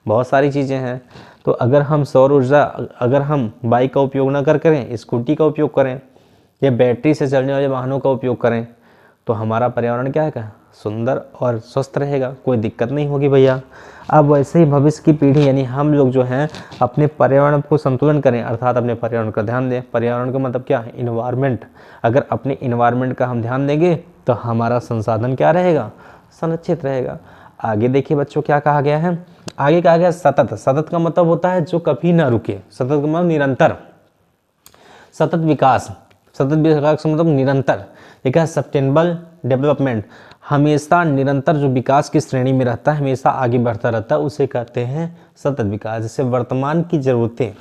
बहुत सारी चीज़ें हैं। तो अगर हम सौर ऊर्जा, अगर हम बाइक का उपयोग ना करें, स्कूटी का उपयोग करें या बैटरी से चलने वाले वाहनों का उपयोग करें तो हमारा पर्यावरण क्या है, सुंदर और स्वस्थ रहेगा, कोई दिक्कत नहीं होगी भैया। अब वैसे ही भविष्य की पीढ़ी यानी हम लोग जो हैं अपने पर्यावरण को संतुलन करें, अर्थात अपने पर्यावरण का ध्यान दें। पर्यावरण का मतलब क्या है, इन्वायरमेंट। अगर अपने इन्वायरमेंट का हम ध्यान देंगे तो हमारा संसाधन क्या रहेगा, संरक्षित रहेगा। आगे देखिए बच्चों क्या कहा गया है, आगे कहा गया सतत। सतत का मतलब होता है जो कभी ना रुके, सतत का मतलब निरंतर, सतत विकास। सतत विकास का मतलब निरंतर। एक है सस्टेनेबल डेवलपमेंट, हमेशा निरंतर जो विकास की श्रेणी में रहता है, हमेशा आगे बढ़ता रहता है, उसे कहते हैं सतत विकास। जैसे वर्तमान की ज़रूरतें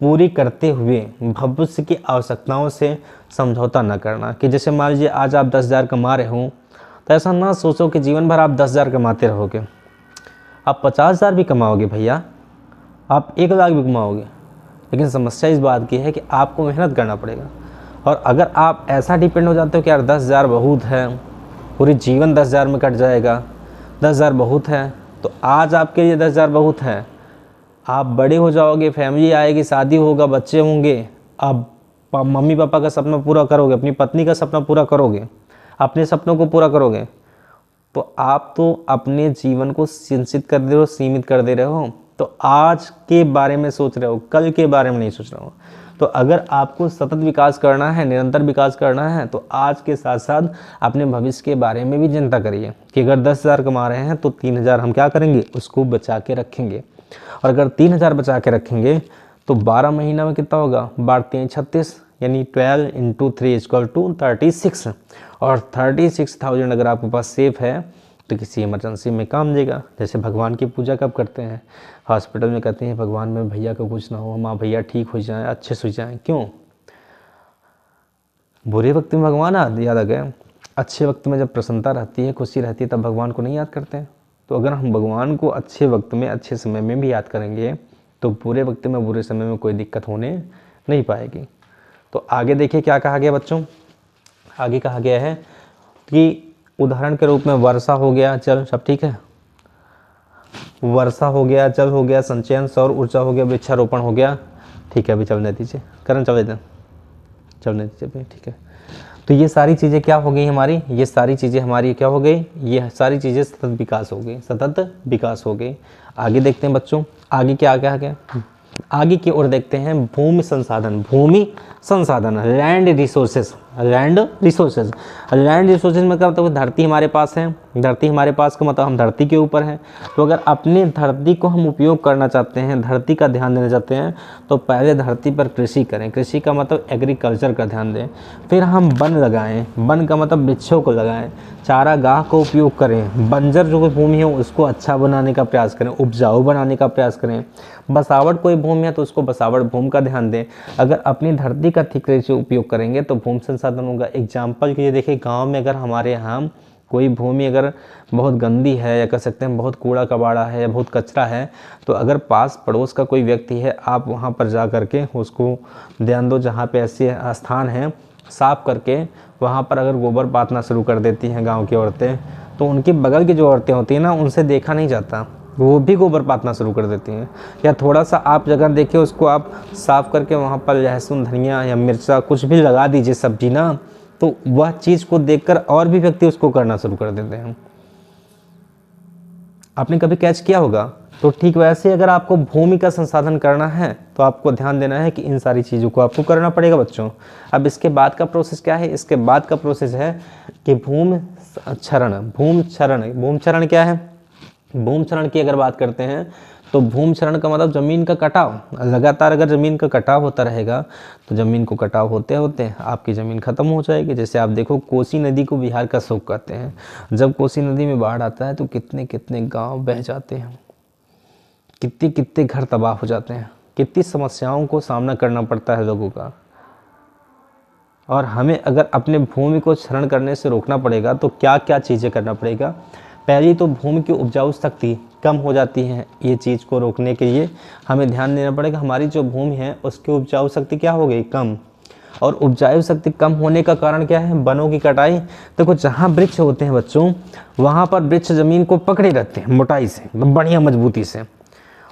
पूरी करते हुए भविष्य की आवश्यकताओं से समझौता न करना। कि जैसे मान लीजिए आज आप 10,000 कमा रहे हो तो ऐसा ना सोचो कि जीवन भर आप 10,000 कमाते रहोगे। आप 50,000 भी कमाओगे भैया, आप 1 लाख भी कमाओगे, लेकिन समस्या इस बात की है कि आपको मेहनत करना पड़ेगा। और अगर आप ऐसा डिपेंड हो जाते हो कि यार 10,000 बहुत है, पूरी जीवन 10,000 में कट जाएगा, 10,000 बहुत है, तो आज आपके लिए 10,000 बहुत है। आप बड़े हो जाओगे, फैमिली आएगी, शादी होगा, बच्चे होंगे, आप मम्मी पापा का सपना पूरा करोगे, अपनी पत्नी का सपना पूरा करोगे, अपने सपनों को पूरा करोगे, तो आप तो अपने जीवन को सीमित कर दे रहे हो, सीमित कर दे रहे हो। तो आज के बारे में सोच रहे हो, कल के बारे में नहीं सोच रहे हो। तो अगर आपको सतत विकास करना है, निरंतर विकास करना है, तो आज के साथ साथ अपने भविष्य के बारे में भी चिंता करिए कि अगर 10,000 कमा रहे हैं तो 3,000 हम क्या करेंगे, उसको बचा के रखेंगे। और अगर 3,000 बचा के रखेंगे तो 12 महीना में कितना होगा, 12 36, यानी 12 × 3 = 36। और 36,000 अगर आपके पास सेफ है तो किसी इमरजेंसी में काम देगा। जैसे भगवान की पूजा कब करते हैं, हॉस्पिटल में कहते हैं भगवान में भैया का कुछ ना हो, माँ भैया ठीक हो जाएं, अच्छे से हो जाएं। क्यों? बुरे वक्त में भगवान याद आ गए, अच्छे वक्त में जब प्रसन्नता रहती है, खुशी रहती है, तब भगवान को नहीं याद करते हैं। तो अगर हम भगवान को अच्छे वक्त में, अच्छे समय में भी याद करेंगे तो बुरे वक्त में, बुरे समय में कोई दिक्कत होने नहीं पाएगी। तो आगे देखिए क्या कहा गया बच्चों, आगे कहा गया है कि उदाहरण के रूप में वर्षा हो गया, जल, सब ठीक है, वर्षा हो गया, जल हो गया, संचयन, सौर ऊर्जा हो गया, वृक्षारोपण हो गया। ठीक है, अभी चलने दीजिए, करण चलने दीजिए भाई, ठीक है। तो ये सारी चीज़ें क्या हो गई हमारी, ये सारी चीज़ें हमारी क्या हो गई, ये सारी चीज़ें सतत विकास हो गई, सतत विकास हो गई। आगे देखते हैं बच्चों, आगे क्या क्या है, आगे की ओर देखते हैं। भूमि संसाधन, भूमि संसाधन, land resources, land resources. Land resources में क्या मतलब है, धरती हमारे पास है, धरती हमारे पास का मतलब हम धरती के ऊपर हैं। तो अगर अपने धरती को हम उपयोग करना चाहते हैं, धरती का ध्यान देना चाहते हैं, तो पहले धरती पर कृषि करें। कृषि का मतलब एग्रीकल्चर का ध्यान दें। फिर हम वन लगाएं, वन का मतलब वृक्षों को लगाएं, चारागाह का उपयोग करें, बंजर जो भूमि है उसको अच्छा बनाने का प्रयास करें, उपजाऊ बनाने का प्रयास करें। बसावट कोई भूमि है तो उसको बसावट भूमि का ध्यान दें। अगर अपनी धरती का ठीक तरह से उपयोग करेंगे तो भूमि संसाधन होगा। एग्जाम्पल के लिए देखिए, गांव में अगर हमारे यहाँ कोई भूमि अगर बहुत गंदी है, या कह सकते हैं बहुत कूड़ा कबाड़ा है या बहुत कचरा है, तो अगर पास पड़ोस का कोई व्यक्ति है, आप वहाँ पर जा करके उसको ध्यान दो, जहाँ पे ऐसे स्थान हैं साफ करके वहाँ पर अगर गोबर पातना शुरू कर देती हैं गांव की औरतें, तो उनके बगल की जो औरतें होती हैं ना, उनसे देखा नहीं जाता, वो भी गोबर पातना शुरू कर देती हैं। या थोड़ा सा आप जगह देखिए, उसको आप साफ़ करके वहाँ पर लहसुन, धनिया या मिर्चा कुछ भी लगा दीजिए सब्जी ना, तो वह चीज़ को देखकर और भी व्यक्ति उसको करना शुरू कर देते हैं। आपने कभी कैच किया होगा? तो ठीक वैसे अगर आपको भूमि का संसाधन करना है तो आपको ध्यान देना है कि इन सारी चीज़ों को आपको करना पड़ेगा बच्चों। अब इसके बाद का प्रोसेस क्या है? इसके बाद का प्रोसेस है कि भूमि क्षरण क्या है? भूमि क्षरण की अगर बात करते हैं तो भूमि क्षरण का मतलब ज़मीन का कटाव। लगातार अगर ज़मीन का कटाव होता रहेगा तो ज़मीन को कटाव होते होते आपकी ज़मीन ख़त्म हो जाएगी। जैसे आप देखो, कोसी नदी को बिहार का शोक कहते हैं। जब कोसी नदी में बाढ़ आता है तो कितने कितने गांव बह जाते हैं, कितने कितने घर तबाह हो जाते हैं, कितनी समस्याओं को सामना करना पड़ता है लोगों का। और हमें अगर अपने भूमि को क्षरण करने से रोकना पड़ेगा तो क्या क्या चीज़ें करना पड़ेगा? पहली तो भूमि की उपजाऊ शक्ति कम हो जाती है। ये चीज़ को रोकने के लिए हमें ध्यान देना पड़ेगा, हमारी जो भूमि है उसकी उपजाऊ शक्ति क्या हो गई? कम। और उपजाऊ शक्ति कम होने का कारण क्या है? वनों की कटाई। देखो, जहाँ वृक्ष होते हैं बच्चों, वहाँ पर वृक्ष ज़मीन को पकड़े रहते हैं मोटाई से, बढ़िया मजबूती से।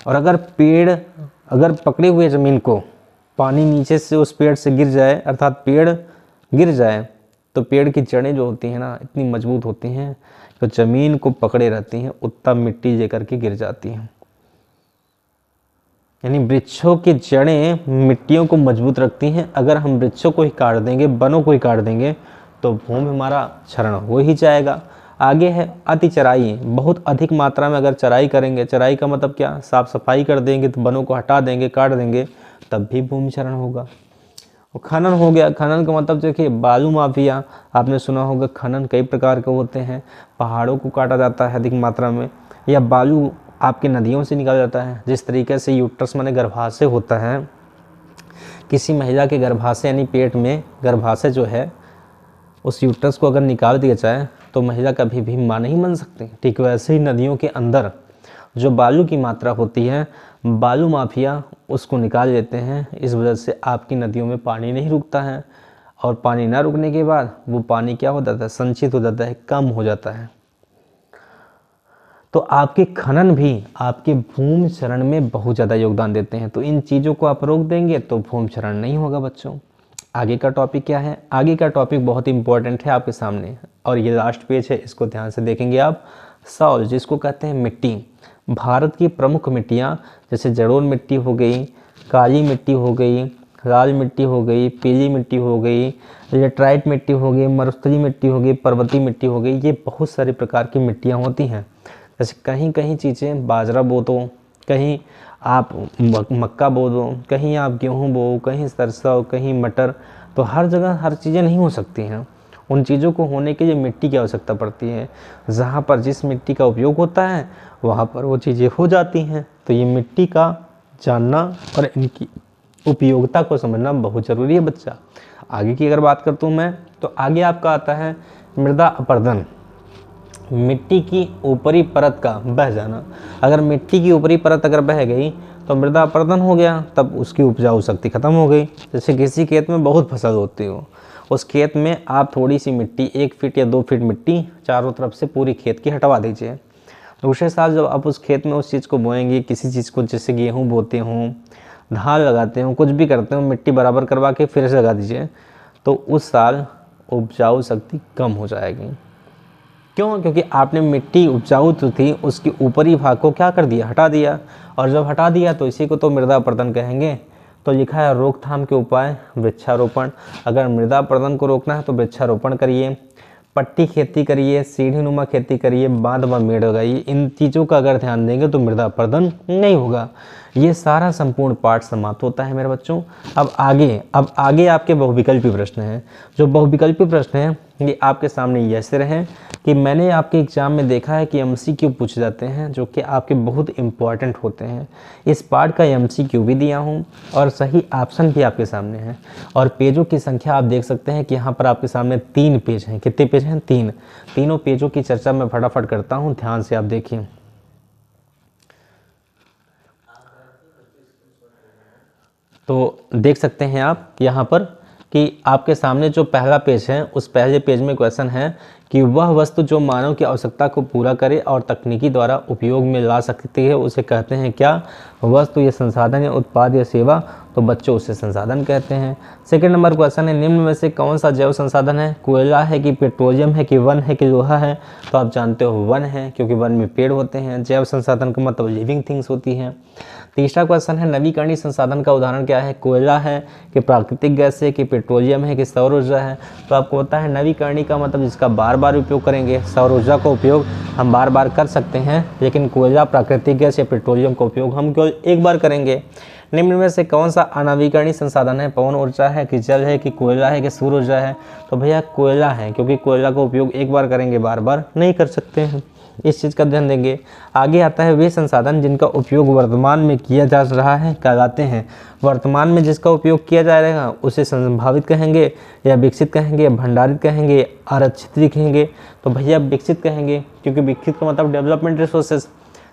और अगर पेड़ अगर पकड़े हुए ज़मीन को पानी नीचे से उस पेड़ से गिर जाए, अर्थात पेड़ गिर जाए, तो पेड़ की जड़ें जो होती हैं ना, इतनी मजबूत होती हैं तो ज़मीन को पकड़े रहती हैं, उत्तम मिट्टी लेकर के गिर जाती हैं। यानी वृक्षों की जड़ें मिट्टियों को मजबूत रखती हैं। अगर हम वृक्षों को ही काट देंगे, वनों को ही काट देंगे, तो भूमि हमारा क्षरण हो ही जाएगा। आगे है अति चराई। बहुत अधिक मात्रा में अगर चराई करेंगे, चराई का मतलब क्या? साफ सफाई कर देंगे, तो वनों को हटा देंगे, काट देंगे, तब भी भूमि क्षरण होगा। और खनन हो गया। खनन का मतलब देखिए, बालू माफिया, आपने सुना होगा, खनन कई प्रकार के होते हैं। पहाड़ों को काटा जाता है अधिक मात्रा में, या बालू आपके नदियों से निकाला जाता है। जिस तरीके से यूट्रस माने गर्भाशय होता है, किसी महिला के गर्भाशय यानी पेट में गर्भाशय जो है, उस यूट्रस को अगर निकाल दिया जाए तो महिला कभी भी मां नहीं बन सकती। ठीक वैसे ही नदियों के अंदर जो बालू की मात्रा होती है, बालू माफिया उसको निकाल लेते हैं। इस वजह से आपकी नदियों में पानी नहीं रुकता है, और पानी ना रुकने के बाद वो पानी क्या हो जाता है, संचित हो जाता है, कम हो जाता है। तो आपके खनन भी आपके भूमि क्षरण में बहुत ज़्यादा योगदान देते हैं। तो इन चीज़ों को आप रोक देंगे तो भूमि क्षरण नहीं होगा बच्चों। आगे का टॉपिक क्या है? आगे का टॉपिक बहुत इंपॉर्टेंट है आपके सामने, और ये लास्ट पेज है, इसको ध्यान से देखेंगे आप। सॉइल, जिसको कहते हैं मिट्टी। भारत की प्रमुख मिट्टियाँ जैसे जलोढ़ मिट्टी हो गई, काली मिट्टी हो गई, लाल मिट्टी हो गई, पीली मिट्टी हो गई, लेटराइट मिट्टी हो गई, मरुस्थलीय मिट्टी हो गई, पर्वतीय मिट्टी हो गई, ये बहुत सारे प्रकार की मिट्टियाँ होती हैं। जैसे कहीं कहीं चीज़ें बाजरा बो दो, कहीं आप मक्का बो दो, कहीं आप गेहूँ बो, कहीं सरसों, कहीं मटर, तो हर जगह हर चीज़ें नहीं हो सकती हैं। उन चीज़ों को होने के लिए मिट्टी की आवश्यकता पड़ती है। जहाँ पर जिस मिट्टी का उपयोग होता है वहाँ पर वो चीज़ें हो जाती हैं। तो ये मिट्टी का जानना और इनकी उपयोगिता को समझना बहुत ज़रूरी है बच्चा। आगे की अगर बात करता हूँ मैं, तो आगे आपका आता है मृदा अपरदन। मिट्टी की ऊपरी परत का बह जाना। अगर मिट्टी की ऊपरी परत अगर बह गई तो मृदा अपरदन हो गया, तब उसकी उपजाऊ शक्ति खत्म हो गई। जैसे किसी खेत में बहुत फसल होती हो, उस खेत में आप थोड़ी सी मिट्टी 1 फीट या 2 फीट मिट्टी चारों तरफ से पूरी खेत की हटवा दीजिए। दूसरे साल जब आप उस खेत में उस चीज़ को बोएंगे, किसी चीज़ को, जैसे गेहूँ बोते हों, धान लगाते हो, कुछ भी करते हो, मिट्टी बराबर करवा के फिर से लगा दीजिए, तो उस साल उपजाऊ शक्ति कम हो जाएगी। क्यों? क्योंकि आपने मिट्टी उपजाऊ तो थी, उसके ऊपरी भाग को क्या कर दिया, हटा दिया। और जब हटा दिया तो इसी को तो मृदा अपरदन कहेंगे। तो लिखा है रोकथाम के उपाय, वृक्षारोपण। अगर मृदा अपरदन को रोकना है तो वृक्षारोपण करिए, पट्टी खेती करिए, सीढ़ीनुमा खेती करिए, बांध व मेड़ लगाइए। इन चीज़ों का अगर ध्यान देंगे तो मृदा अपरदन नहीं होगा। ये सारा संपूर्ण पाठ समाप्त होता है मेरे बच्चों। अब आगे आपके बहुविकल्पी प्रश्न हैं। जो बहुविकल्पी प्रश्न हैं ये आपके सामने ऐसे रहे कि मैंने आपके एग्जाम में देखा है कि एमसीक्यू पूछे जाते हैं, जो कि आपके बहुत इंपॉर्टेंट होते हैं। इस पार्ट का एमसीक्यू भी दिया हूँ और सही ऑप्शन भी आपके सामने है। और पेजों की संख्या आप देख सकते हैं कि यहाँ पर आपके सामने 3 पेज हैं। कितने पेज हैं? 3। तीनों पेजों की चर्चा मैं फटाफट करता हूँ, ध्यान से आप देखिए। तो देख सकते हैं आप यहाँ पर कि आपके सामने जो पहला पेज है, उस पहले पेज में क्वेश्चन है कि वह वस्तु जो मानव की आवश्यकता को पूरा करे और तकनीकी द्वारा उपयोग में ला सकती है उसे कहते हैं क्या? वस्तु या संसाधन या उत्पाद या सेवा, तो बच्चों उसे संसाधन कहते हैं। सेकंड नंबर क्वेश्चन है, निम्न में से कौन सा जैव संसाधन है? कोयला है कि पेट्रोलियम है कि वन है कि लोहा है? तो आप जानते हो वन है, क्योंकि वन में पेड़ होते हैं। जैव संसाधन का मतलब लिविंग थिंग्स होती हैं। तीसरा क्वेश्चन है, नवीकरणीय संसाधन का उदाहरण क्या है? कोयला है कि प्राकृतिक गैस है कि पेट्रोलियम है कि सौर ऊर्जा है? तो आपको पता है नवीकरणीय का मतलब जिसका बार बार उपयोग करेंगे। सौर ऊर्जा का उपयोग हम बार बार कर सकते हैं, लेकिन कोयला, प्राकृतिक गैस या पेट्रोलियम का उपयोग हम केवल एक बार करेंगे। निम्न में से कौन सा अनवीकरणीय संसाधन है? पवन ऊर्जा है कि जल है कि कोयला है कि सूर्य ऊर्जा है? तो भैया कोयला है, क्योंकि कोयला का उपयोग एक बार करेंगे, बार बार नहीं कर सकते हैं। इस चीज़ का ध्यान देंगे। आगे आता है वे संसाधन जिनका उपयोग वर्तमान में किया जा रहा है कहलाते हैं। वर्तमान में जिसका उपयोग किया जा रहा है उसे संभावित कहेंगे या विकसित कहेंगे, भंडारित कहेंगे, आरक्षित कहेंगे? तो भैया विकसित कहेंगे, क्योंकि विकसित का मतलब डेवलपमेंट रिसोर्सेज,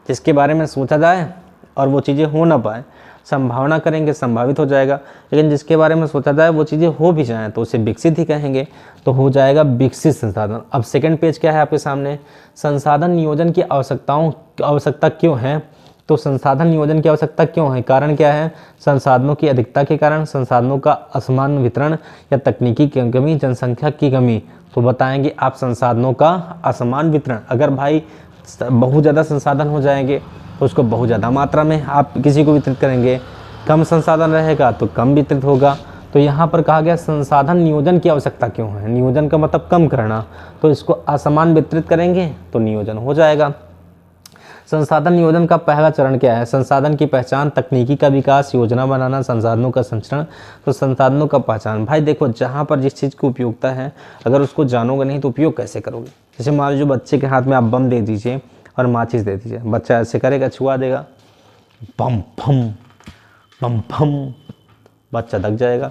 जिसके बारे में सोचा जाए और वो चीज़ें हो ना पाए। संभावना करेंगे संभावित हो जाएगा, लेकिन जिसके बारे में सोचा जाए वो चीज़ें हो भी जाएं तो उसे विकसित ही कहेंगे, तो हो जाएगा विकसित संसाधन। अब सेकंड पेज क्या है आपके सामने? संसाधन नियोजन की आवश्यकता क्यों है? तो संसाधन नियोजन की आवश्यकता क्यों है? कारण क्या है? संसाधनों की अधिकता के कारण, संसाधनों का असमान वितरण या तकनीकी की कमी, जनसंख्या की कमी? तो बताएंगे आप संसाधनों का असमान वितरण। अगर भाई बहुत ज़्यादा संसाधन हो जाएंगे तो उसको बहुत ज़्यादा मात्रा में आप किसी को वितरित करेंगे, कम संसाधन रहेगा तो कम वितरित होगा। तो यहाँ पर कहा गया संसाधन नियोजन की आवश्यकता क्यों है? नियोजन का मतलब कम करना, तो इसको असमान वितरित करेंगे तो नियोजन हो जाएगा। संसाधन नियोजन का पहला चरण क्या है? संसाधन की पहचान, तकनीकी का विकास, योजना बनाना, संसाधनों का संचरण। तो संसाधनों का पहचान, भाई देखो जहाँ पर जिस चीज़ की उपयोगिता है अगर उसको जानोगे नहीं तो उपयोग कैसे करोगे? जैसे मान लीजिए बच्चे के हाथ में आप बम दे दीजिए और माचिस दे दीजिए, बच्चा ऐसे करेगा, छुआ देगा, बम फम बम फम, बच्चा दक जाएगा।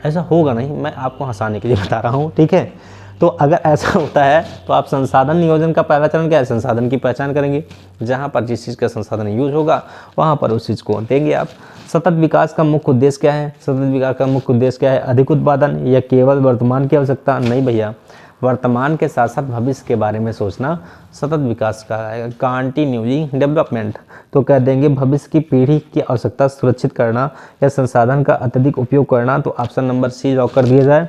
ऐसा होगा नहीं, मैं आपको हंसाने के लिए बता रहा हूँ, ठीक है? तो अगर ऐसा होता है तो आप संसाधन नियोजन का पहला चरण क्या है, संसाधन की पहचान करेंगे। जहाँ पर जिस चीज़ का संसाधन यूज होगा वहाँ पर उस चीज़ को देंगे आप। सतत विकास का मुख्य उद्देश्य क्या है, सतत विकास का मुख्य उद्देश्य क्या है, अधिक उत्पादन या केवल वर्तमान की आवश्यकता। नहीं भैया, वर्तमान के साथ साथ भविष्य के बारे में सोचना सतत विकास का है, कंटिन्यूइंग डेवलपमेंट। तो कह देंगे भविष्य की पीढ़ी की आवश्यकता सुरक्षित करना या संसाधन का अत्यधिक उपयोग करना। तो ऑप्शन नंबर सी लॉक कर दिया जाए,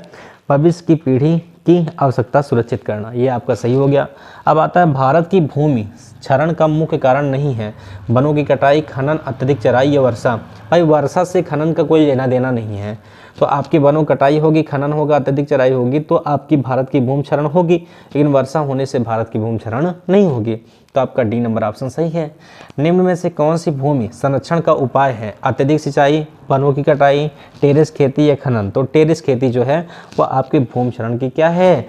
भविष्य की पीढ़ी की आवश्यकता सुरक्षित करना, ये आपका सही हो गया। अब आता है भारत की भूमि क्षरण का मुख्य कारण नहीं है वनों की कटाई, खनन, अत्यधिक चराई या वर्षा। भाई वर्षा से खनन का कोई लेना देना नहीं है। तो आपकी वनों कटाई होगी, खनन होगा, अत्यधिक चराई होगी तो आपकी भारत की भूमि क्षरण होगी, लेकिन वर्षा होने से भारत की भूमि क्षरण नहीं होगी। तो आपका डी नंबर ऑप्शन सही है। निम्न में से कौन सी भूमि संरक्षण का उपाय है, अत्यधिक सिंचाई, वनों की कटाई, टेरेस खेती या खनन। तो टेरेस खेती जो है वो आपके भूमि क्षरण की क्या है,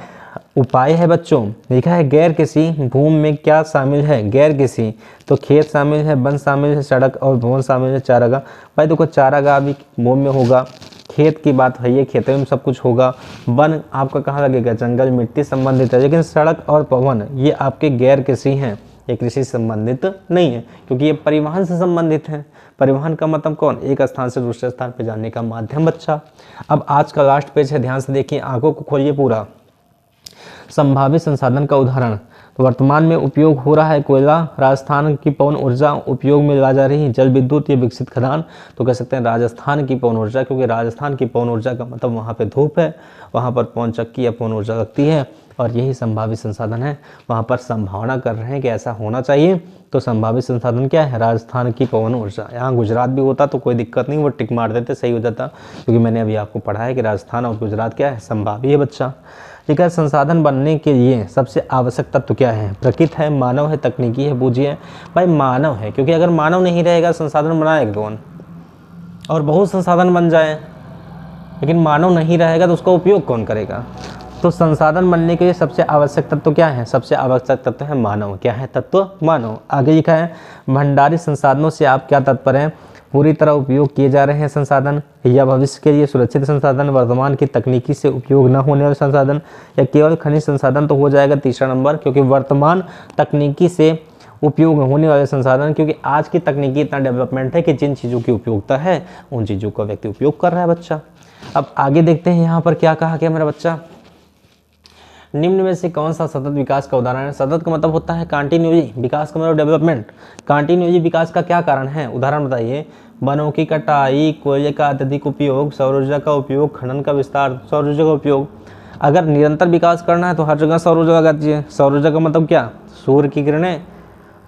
उपाय है बच्चों। लिखा है गैर कृषि भूमि में क्या शामिल है, गैर कृषि तो खेत शामिल है, वन शामिल है, सड़क और भवन शामिल है, चारागाह। भाई देखो चारागाह भी भूमि में होगा, खेत की बात है, ये खेतों में सब कुछ होगा। वन आपका कहाँ लगेगा, जंगल मिट्टी संबंधित है, लेकिन सड़क और भवन ये आपके गैर कृषि हैं, ये कृषि संबंधित नहीं है क्योंकि ये परिवहन से संबंधित है। परिवहन का मतलब कौन, एक स्थान से दूसरे स्थान पर जाने का माध्यम बच्चा। अब आज का लास्ट पेज है, ध्यान से देखिए, आंखों को खोलिए पूरा। संभावित संसाधन का उदाहरण, तो वर्तमान में उपयोग हो रहा है कोयला, राजस्थान की पवन ऊर्जा उपयोग में ला जा रही है, जल विद्युत या विकसित खदान। तो कह सकते हैं राजस्थान की पवन ऊर्जा, क्योंकि राजस्थान की पवन ऊर्जा का मतलब वहाँ पे धूप है, वहाँ पर पवन चक्की या पवन ऊर्जा लगती है और यही संभावित संसाधन है। वहाँ पर संभावना कर रहे हैं कि ऐसा होना चाहिए, तो संभावित संसाधन क्या है, राजस्थान की पवन ऊर्जा। यहाँ गुजरात भी होता तो कोई दिक्कत नहीं, वो टिक मार देते, सही हो जाता, क्योंकि मैंने अभी आपको पढ़ा है कि राजस्थान और गुजरात क्या है, संभावी है बच्चा। ठीक है, संसाधन बनने के लिए सबसे आवश्यक तत्व क्या है, प्रकृति है, मानव है, तकनीकी है। बूझिए भाई मानव है, क्योंकि अगर मानव नहीं रहेगा संसाधन बनाएगा कौन, और बहुत संसाधन बन जाए लेकिन मानव नहीं रहेगा तो उसका उपयोग कौन करेगा। तो संसाधन बनने के लिए सबसे आवश्यक तत्व क्या है, सबसे आवश्यक तत्व है मानव। क्या है तत्व, मानव। आगे लिखा है भंडारित संसाधनों से आप क्या तात्पर्य है, पूरी तरह उपयोग किए जा रहे हैं संसाधन, या भविष्य के लिए सुरक्षित संसाधन, वर्तमान की तकनीकी से उपयोग न होने वाले संसाधन, या केवल खनिज संसाधन। तो हो जाएगा तीसरा नंबर, क्योंकि वर्तमान तकनीकी से उपयोग होने वाले संसाधन, क्योंकि आज की तकनीकी इतना डेवलपमेंट है कि जिन चीज़ों की उपयोगिता है उन चीज़ों का व्यक्ति उपयोग कर रहा है बच्चा। अब आगे देखते हैं यहाँ पर क्या कहा गया मेरा बच्चा। निम्न में से कौन सा सतत विकास का उदाहरण है। सतत का मतलब होता है कंटिन्यूअसली, विकास का मतलब डेवलपमेंट। कंटिन्यूअसली विकास का क्या कारण है, उदाहरण बताइए। वनों की कटाई, कोयले का अत्यधिक उपयोग, सौर ऊर्जा का उपयोग, खनन का विस्तार, सौर ऊर्जा का उपयोग। अगर निरंतर विकास करना है तो हर जगह सौर ऊर्जा लगा दीजिए। सौर ऊर्जा का मतलब क्या, सूर्य की किरणें,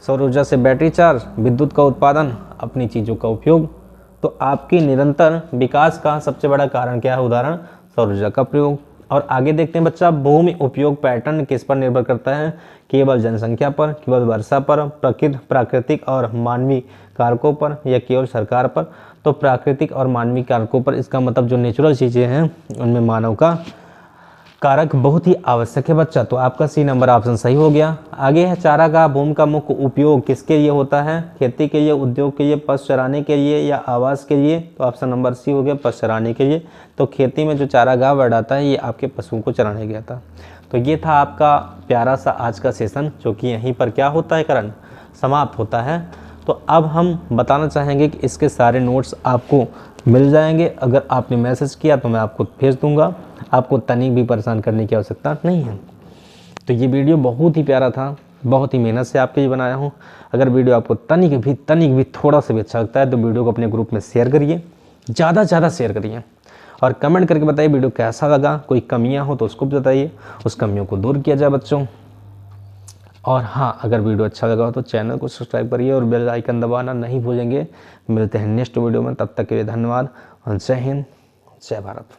सौर ऊर्जा से बैटरी चार्ज, विद्युत का उत्पादन, अपनी चीज़ों का उपयोग। तो आपकी निरंतर विकास का सबसे बड़ा कारण क्या है, उदाहरण सौर ऊर्जा का प्रयोग। और आगे देखते हैं बच्चा, भूमि उपयोग पैटर्न किस पर निर्भर करता है, केवल जनसंख्या पर, केवल वर्षा पर, प्राकृतिक और मानवीय कारकों पर, या केवल सरकार पर। तो प्राकृतिक और मानवीय कारकों पर, इसका मतलब जो नेचुरल चीज़ें हैं उनमें मानव का कारक बहुत ही आवश्यक है बच्चा। तो आपका सी नंबर ऑप्शन सही हो गया। आगे है चारागाह भूमि का मुख्य उपयोग किसके लिए होता है, खेती के लिए, उद्योग के लिए, पशु चराने के लिए, या आवास के लिए। तो ऑप्शन नंबर सी हो गया, पशु चराने के लिए। तो खेती में जो चारागाह वर्ड आता है ये आपके पशुओं को चराने गया था। तो ये था आपका प्यारा सा आज का सेशन, जो कि यहीं पर क्या होता है करण समाप्त होता है। तो अब हम बताना चाहेंगे कि इसके सारे नोट्स आपको मिल जाएंगे। अगर आपने मैसेज किया तो मैं आपको भेज दूंगा, आपको तनिक भी परेशान करने की आवश्यकता नहीं है। तो ये वीडियो बहुत ही प्यारा था, बहुत ही मेहनत से आपके लिए बनाया हूँ। अगर वीडियो आपको तनिक भी थोड़ा सा भी अच्छा लगता है तो वीडियो को अपने ग्रुप में शेयर करिए, ज़्यादा से ज़्यादा शेयर करिए, और कमेंट करके बताइए वीडियो कैसा लगा। कोई कमियाँ हो तो उसको भी बताइए, उस कमियों को दूर किया जाए बच्चों। और हाँ, अगर वीडियो अच्छा लगा हो तो चैनल को सब्सक्राइब करिए और बेल आइकन दबाना नहीं भूलेंगे। मिलते हैं नेक्स्ट वीडियो में, तब तक के लिए धन्यवाद। जय हिंद, जय भारत।